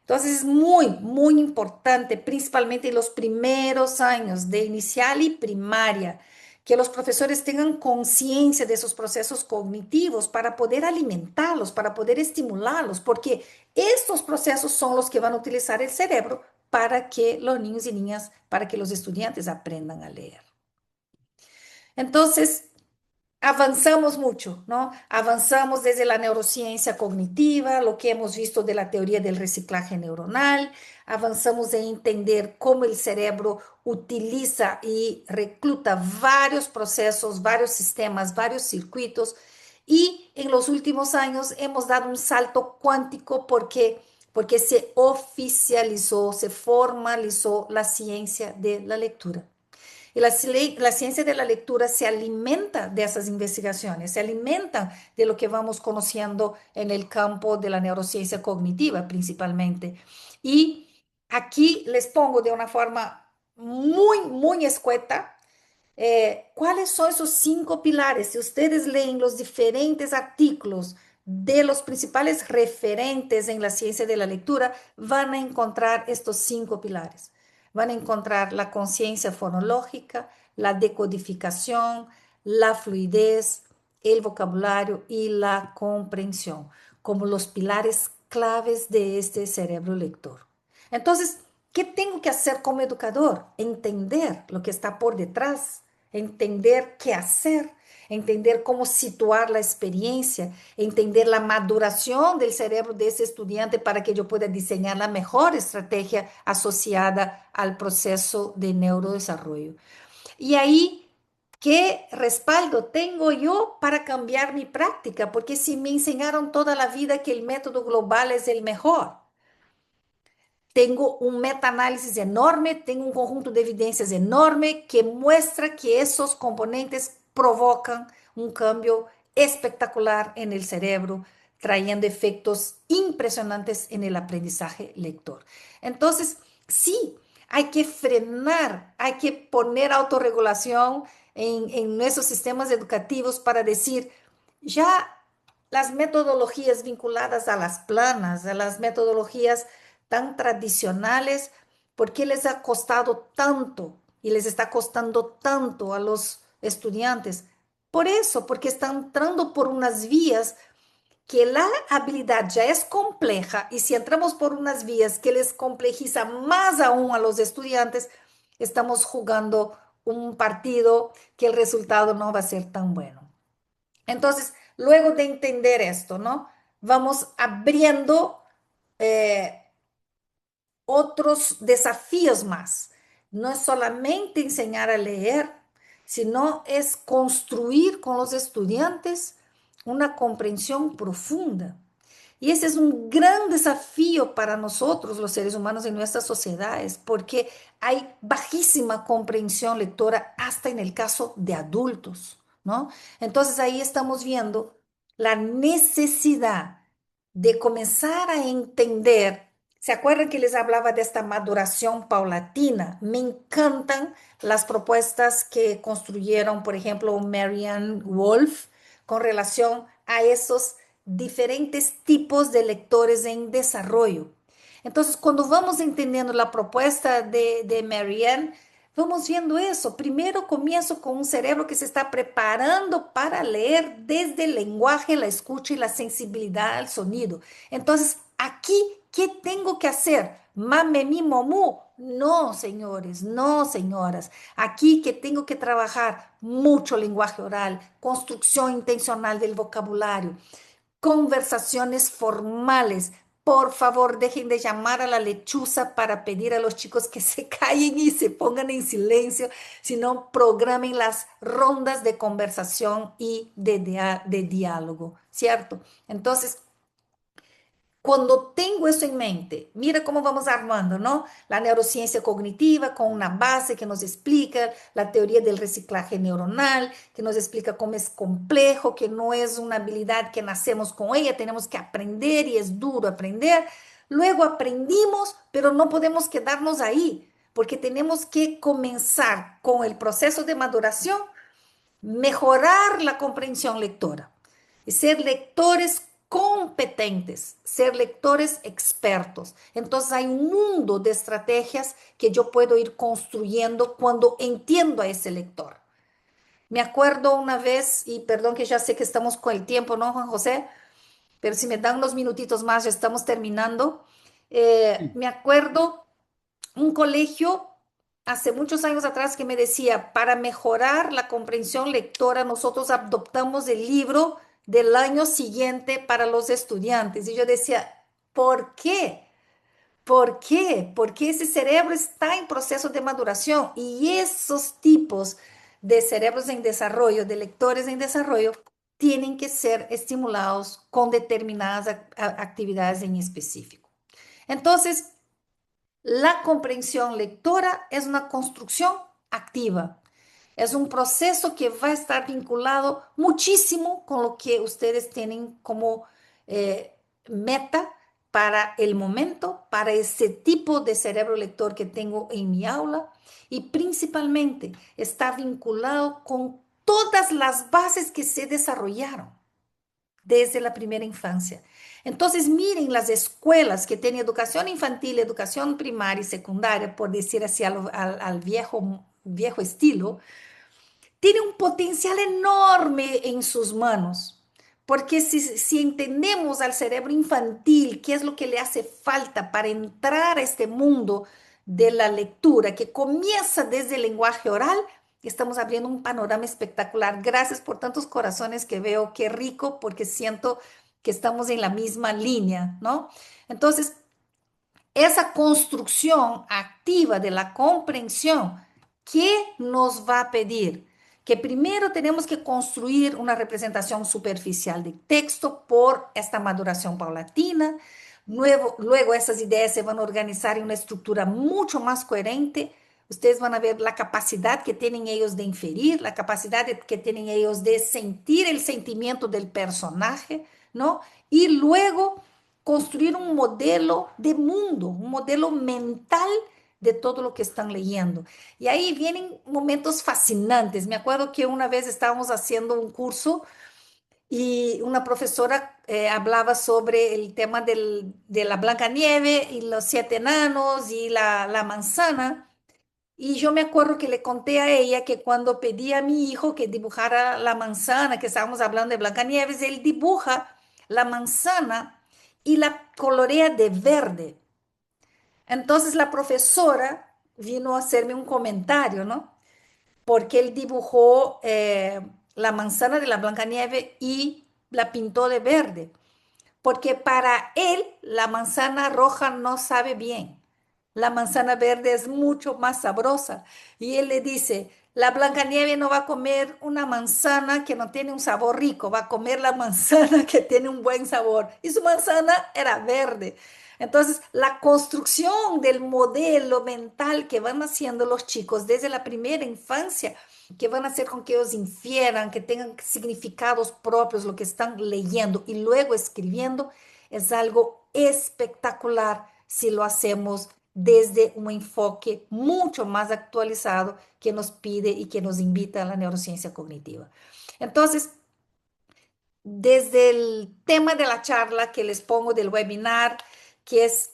Entonces es muy, muy importante, principalmente en los primeros años de inicial y primaria, que los profesores tengan conciencia de esos procesos cognitivos para poder alimentarlos, para poder estimularlos, porque estos procesos son los que van a utilizar el cerebro para que los niños y niñas, para que los estudiantes aprendan a leer. Entonces, avanzamos mucho, ¿no? Avanzamos desde la neurociencia cognitiva, lo que hemos visto de la teoría del reciclaje neuronal, avanzamos en entender cómo el cerebro utiliza y recluta varios procesos, varios sistemas, varios circuitos, y en los últimos años hemos dado un salto cuántico porque se oficializó, se formalizó la ciencia de la lectura. Y la ciencia de la lectura se alimenta de esas investigaciones, se alimenta de lo que vamos conociendo en el campo de la neurociencia cognitiva principalmente. Y aquí les pongo de una forma muy escueta cuáles son esos 5 pilares. Si ustedes leen los diferentes artículos de los principales referentes en la ciencia de la lectura, van a encontrar estos 5 pilares. Van a encontrar la conciencia fonológica, la decodificación, la fluidez, el vocabulario y la comprensión como los pilares claves de este cerebro lector. Entonces, ¿qué tengo que hacer como educador? Entender lo que está por detrás, entender qué hacer, entender cómo situar la experiencia, entender la maduración del cerebro de ese estudiante para que yo pueda diseñar la mejor estrategia asociada al proceso de neurodesarrollo. Y ahí, ¿qué respaldo tengo yo para cambiar mi práctica? Porque si me enseñaron toda la vida que el método global es el mejor, tengo un metaanálisis enorme, tengo un conjunto de evidencias enorme que muestra que esos componentes provocan un cambio espectacular en el cerebro, trayendo efectos impresionantes en el aprendizaje lector. Entonces, sí, hay que frenar, hay que poner autorregulación en nuestros sistemas educativos para decir, ya las metodologías vinculadas a las planas, a las metodologías tan tradicionales, ¿por qué les ha costado tanto y les está costando tanto a los estudiantes? Por eso, porque están entrando por unas vías que la habilidad ya es compleja y si entramos por unas vías que les complejiza más aún a los estudiantes, estamos jugando un partido que el resultado no va a ser tan bueno. Entonces, luego de entender esto, ¿no? Vamos abriendo eh, otros desafíos más. No es solamente enseñar a leer, sino es construir con los estudiantes una comprensión profunda. Y ese es un gran desafío para nosotros, los seres humanos, en nuestras sociedades, porque hay bajísima comprensión lectora hasta en el caso de adultos, ¿no? Entonces ahí estamos viendo la necesidad de comenzar a entender. ¿Se acuerdan que les hablaba de esta maduración paulatina? Me encantan las propuestas que construyeron, por ejemplo, Marianne Wolf con relación a esos diferentes tipos de lectores en desarrollo. Entonces, cuando vamos entendiendo la propuesta de Marianne, vamos viendo eso. Primero comienzo con un cerebro que se está preparando para leer desde el lenguaje, la escucha y la sensibilidad al sonido. Entonces, aquí, ¿qué tengo que hacer? Mame, mi, momu. No, señores, no, señoras. Aquí que tengo que trabajar mucho lenguaje oral, construcción intencional del vocabulario, conversaciones formales. Por favor, dejen de llamar a la lechuza para pedir a los chicos que se callen y se pongan en silencio, sino programen las rondas de conversación y de diálogo, ¿cierto? Entonces, cuando tengo eso en mente, mira cómo vamos armando, ¿no? La neurociencia cognitiva con una base que nos explica la teoría del reciclaje neuronal, que nos explica cómo es complejo, que no es una habilidad que nacemos con ella, tenemos que aprender y es duro aprender. Luego aprendimos, pero no podemos quedarnos ahí, porque tenemos que comenzar con el proceso de maduración, mejorar la comprensión lectora y ser lectores competentes, ser lectores expertos. Entonces hay un mundo de estrategias que yo puedo ir construyendo cuando entiendo a ese lector. Me acuerdo una vez, y perdón que ya sé que estamos con el tiempo, ¿no, Juan José? Pero si me dan unos minutitos más, ya estamos terminando. Sí. Me acuerdo un colegio hace muchos años atrás que me decía, para mejorar la comprensión lectora, nosotros adoptamos el libro del año siguiente para los estudiantes. Y yo decía, ¿por qué? ¿Por qué? Porque ese cerebro está en proceso de maduración y esos tipos de cerebros en desarrollo, de lectores en desarrollo, tienen que ser estimulados con determinadas actividades en específico. Entonces, la comprensión lectora es una construcción activa. Es un proceso que va a estar vinculado muchísimo con lo que ustedes tienen como eh, meta para el momento, para ese tipo de cerebro lector que tengo en mi aula y principalmente está vinculado con todas las bases que se desarrollaron desde la primera infancia. Entonces, miren las escuelas que tienen educación infantil, educación primaria y secundaria, por decir así al viejo estilo, tiene un potencial enorme en sus manos. Porque si entendemos al cerebro infantil, qué es lo que le hace falta para entrar a este mundo de la lectura, que comienza desde el lenguaje oral, estamos abriendo un panorama espectacular. Gracias por tantos corazones que veo, qué rico, porque siento que estamos en la misma línea, ¿no? Entonces, esa construcción activa de la comprensión, ¿qué nos va a pedir? Que primero tenemos que construir una representación superficial de texto por esta maduración paulatina. Luego esas ideas se van a organizar en una estructura mucho más coherente. Ustedes van a ver la capacidad que tienen ellos de inferir, la capacidad que tienen ellos de sentir el sentimiento del personaje, ¿no? Y luego construir un modelo de mundo, un modelo mental de todo lo que están leyendo. Y ahí vienen momentos fascinantes. Me acuerdo que una vez estábamos haciendo un curso y una profesora hablaba sobre el tema de la Blancanieve y los siete enanos y la manzana. Y yo me acuerdo que le conté a ella que cuando pedí a mi hijo que dibujara la manzana, que estábamos hablando de Blancanieves, él dibuja la manzana y la colorea de verde. Entonces la profesora vino a hacerme un comentario, ¿no? Porque él dibujó la manzana de la Blancanieve y la pintó de verde. Porque para él la manzana roja no sabe bien. La manzana verde es mucho más sabrosa. Y él le dice, la Blancanieve no va a comer una manzana que no tiene un sabor rico, va a comer la manzana que tiene un buen sabor. Y su manzana era verde. Entonces, la construcción del modelo mental que van haciendo los chicos desde la primera infancia, que van a hacer con que ellos infieran, que tengan significados propios lo que están leyendo y luego escribiendo, es algo espectacular si lo hacemos desde un enfoque mucho más actualizado que nos pide y que nos invita a la neurociencia cognitiva. Entonces, desde el tema de la charla que les pongo del webinar, que es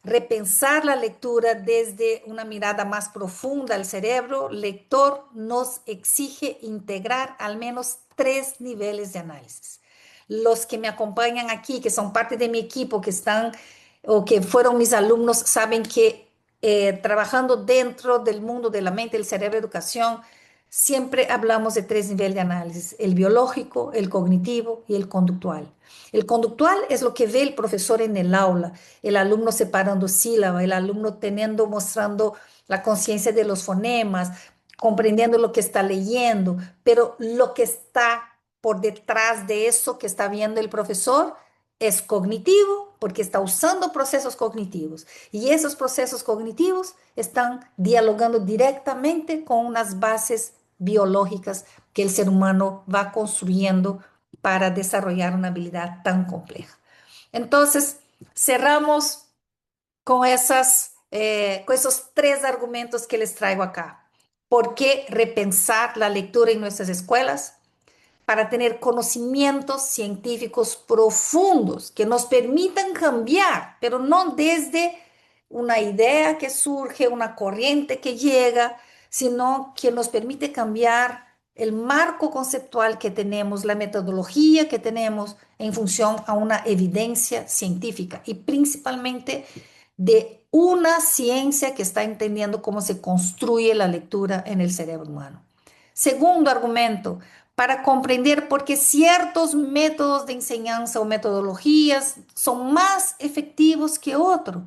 repensar la lectura desde una mirada más profunda al cerebro, lector nos exige integrar al menos tres niveles de análisis. Los que me acompañan aquí, que son parte de mi equipo, que están o que fueron mis alumnos, saben que trabajando dentro del mundo de la mente, el cerebro, educación, siempre hablamos de tres niveles de análisis, el biológico, el cognitivo y el conductual. El conductual es lo que ve el profesor en el aula, el alumno separando sílaba, el alumno teniendo, mostrando la conciencia de los fonemas, comprendiendo lo que está leyendo, pero lo que está por detrás de eso que está viendo el profesor es cognitivo porque está usando procesos cognitivos y esos procesos cognitivos están dialogando directamente con unas bases biológicas que el ser humano va construyendo para desarrollar una habilidad tan compleja. Entonces, cerramos con esos tres argumentos que les traigo acá. ¿Por qué repensar la lectura en nuestras escuelas? Para tener conocimientos científicos profundos que nos permitan cambiar, pero no desde una idea que surge, una corriente que llega, sino que nos permite cambiar el marco conceptual que tenemos, la metodología que tenemos en función a una evidencia científica y principalmente de una ciencia que está entendiendo cómo se construye la lectura en el cerebro humano. Segundo argumento, para comprender por qué ciertos métodos de enseñanza o metodologías son más efectivos que otros.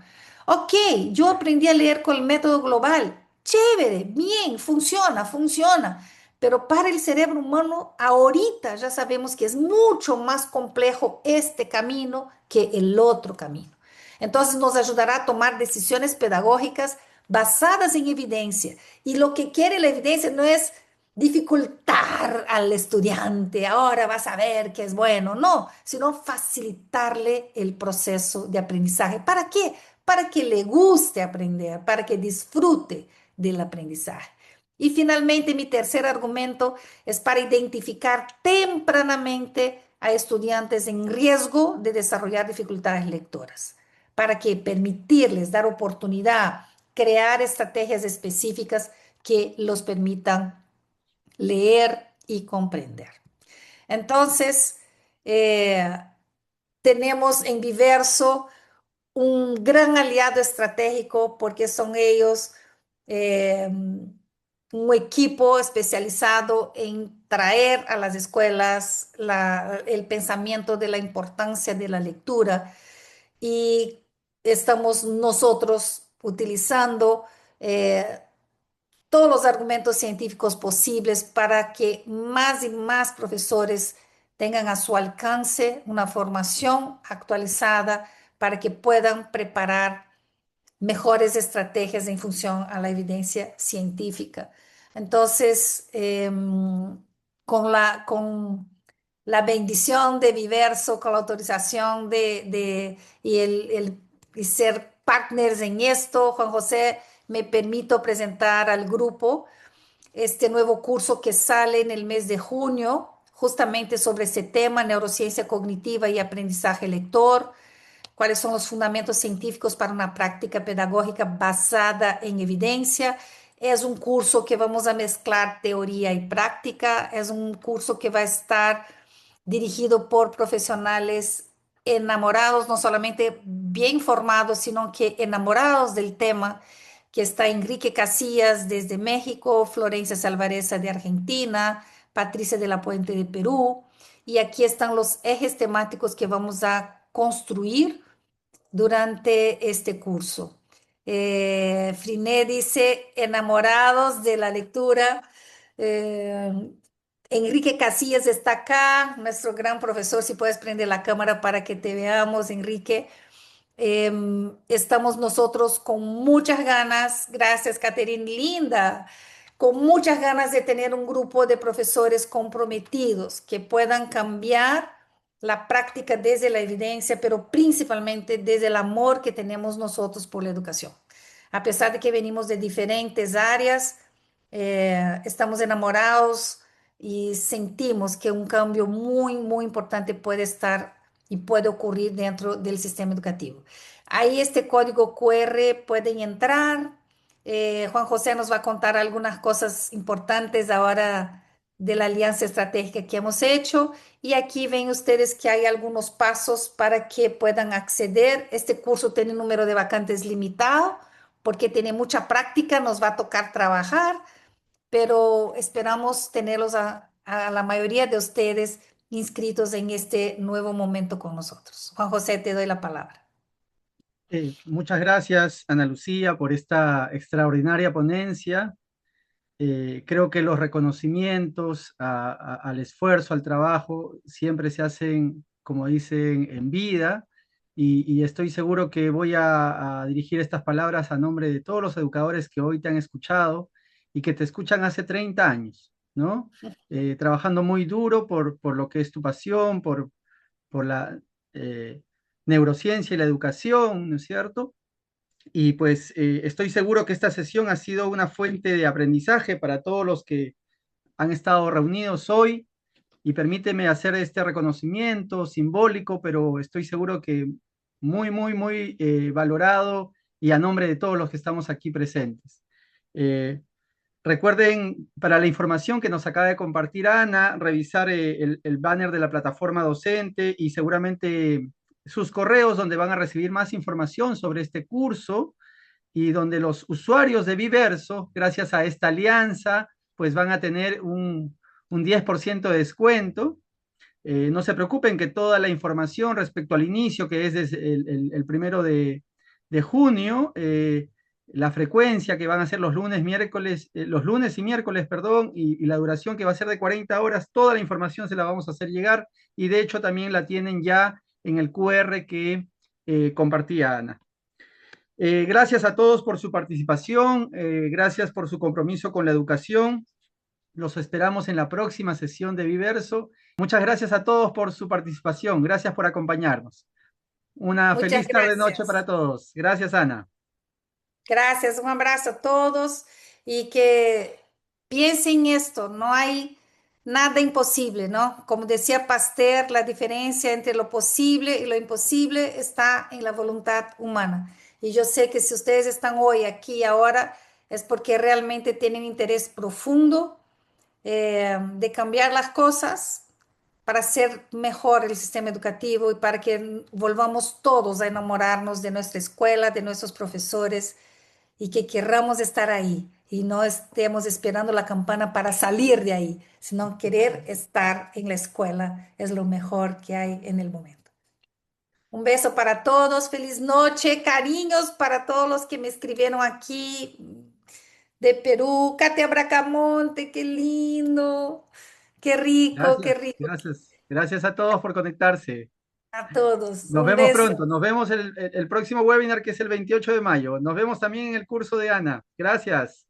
Ok, yo aprendí a leer con el método global. Chévere, bien, funciona, funciona. Pero para el cerebro humano, ahorita ya sabemos que es mucho más complejo este camino que el otro camino. Entonces nos ayudará a tomar decisiones pedagógicas basadas en evidencia. Y lo que quiere la evidencia no es dificultar al estudiante, ahora vas a ver que es bueno, no, sino facilitarle el proceso de aprendizaje. ¿Para qué? Para que le guste aprender, para que disfrute del aprendizaje. Y finalmente, mi tercer argumento es para identificar tempranamente a estudiantes en riesgo de desarrollar dificultades lectoras, para que permitirles dar oportunidad, crear estrategias específicas que los permitan leer y comprender. Entonces, eh, tenemos en Viverso un gran aliado estratégico porque son ellos un equipo especializado en traer a las escuelas el pensamiento de la importancia de la lectura y estamos nosotros utilizando eh, todos los argumentos científicos posibles para que más y más profesores tengan a su alcance una formación actualizada para que puedan preparar mejores estrategias en función a la evidencia científica. Entonces, con la bendición de Viverso, con la autorización y ser partners en esto, Juan José, me permito presentar al grupo este nuevo curso que sale en el mes de junio, justamente sobre ese tema, neurociencia cognitiva y aprendizaje lector, cuáles son los fundamentos científicos para una práctica pedagógica basada en evidencia. Es un curso que vamos a mezclar teoría y práctica, es un curso que va a estar dirigido por profesionales enamorados, no solamente bien formados, sino que enamorados del tema, que está Enrique Casillas desde México, Florencia Salvareza de Argentina, Patricia de la Puente de Perú, y aquí están los ejes temáticos que vamos a construir durante este curso. Friné dice, enamorados de la lectura. Eh, Enrique Casillas está acá, nuestro gran profesor, si puedes prender la cámara para que te veamos, Enrique. Estamos nosotros con muchas ganas, gracias, Caterine, linda, con muchas ganas de tener un grupo de profesores comprometidos que puedan cambiar la práctica desde la evidencia, pero principalmente desde el amor que tenemos nosotros por la educación. A pesar de que venimos de diferentes áreas, estamos enamorados y sentimos que un cambio muy, muy importante puede estar y puede ocurrir dentro del sistema educativo. Ahí este código QR pueden entrar. Juan José nos va a contar algunas cosas importantes ahora de la alianza estratégica que hemos hecho. Y aquí ven ustedes que hay algunos pasos para que puedan acceder. Este curso tiene un número de vacantes limitado porque tiene mucha práctica, nos va a tocar trabajar, pero esperamos tenerlos a la mayoría de ustedes inscritos en este nuevo momento con nosotros. Juan José, te doy la palabra. Muchas gracias, Ana Lucía, por esta extraordinaria ponencia. Creo que los reconocimientos al esfuerzo, al trabajo, siempre se hacen, como dicen, en vida, y estoy seguro que voy a dirigir estas palabras a nombre de todos los educadores que hoy te han escuchado y que te escuchan hace 30 años, ¿no? Trabajando muy duro por lo que es tu pasión, por la eh, neurociencia y la educación, ¿no es cierto? Y pues estoy seguro que esta sesión ha sido una fuente de aprendizaje para todos los que han estado reunidos hoy y permíteme hacer este reconocimiento simbólico, pero estoy seguro que muy, muy, muy valorado y a nombre de todos los que estamos aquí presentes. Eh, Recuerden, para la información que nos acaba de compartir Ana, revisar el banner de la plataforma docente y seguramente sus correos donde van a recibir más información sobre este curso y donde los usuarios de Viverso, gracias a esta alianza, pues van a tener un 10% de descuento. No se preocupen que toda la información respecto al inicio, que es desde el 1 de junio, la frecuencia que van a ser los lunes, miércoles, los lunes y miércoles, perdón, y la duración que va a ser de 40 horas, toda la información se la vamos a hacer llegar y de hecho también la tienen ya en el QR que compartía Ana. Gracias a todos por su participación, gracias por su compromiso con la educación. Los esperamos en la próxima sesión de Viverso. Muchas gracias a todos por su participación. Gracias por acompañarnos. Una Muchas feliz tarde-noche para gracias. todos. Gracias, Ana. Gracias, un abrazo a todos y que piensen esto, no hay nada imposible, ¿no? Como decía Pasteur, la diferencia entre lo posible y lo imposible está en la voluntad humana. Y yo sé que si ustedes están hoy aquí y ahora es porque realmente tienen interés profundo de cambiar las cosas para hacer mejor el sistema educativo y para que volvamos todos a enamorarnos de nuestra escuela, de nuestros profesores y que querramos estar ahí y no estemos esperando la campana para salir de ahí, sino querer estar en la escuela es lo mejor que hay en el momento. Un beso para todos, feliz noche, cariños para todos los que me escribieron aquí de Perú, Katia Bracamonte, qué lindo, qué Gracias, rico gracias. Gracias a todos por conectarse. a todos. Nos Un vemos beso. pronto. Nos vemos el próximo webinar que es el 28 de mayo. Nos vemos también en el curso de Ana. Gracias.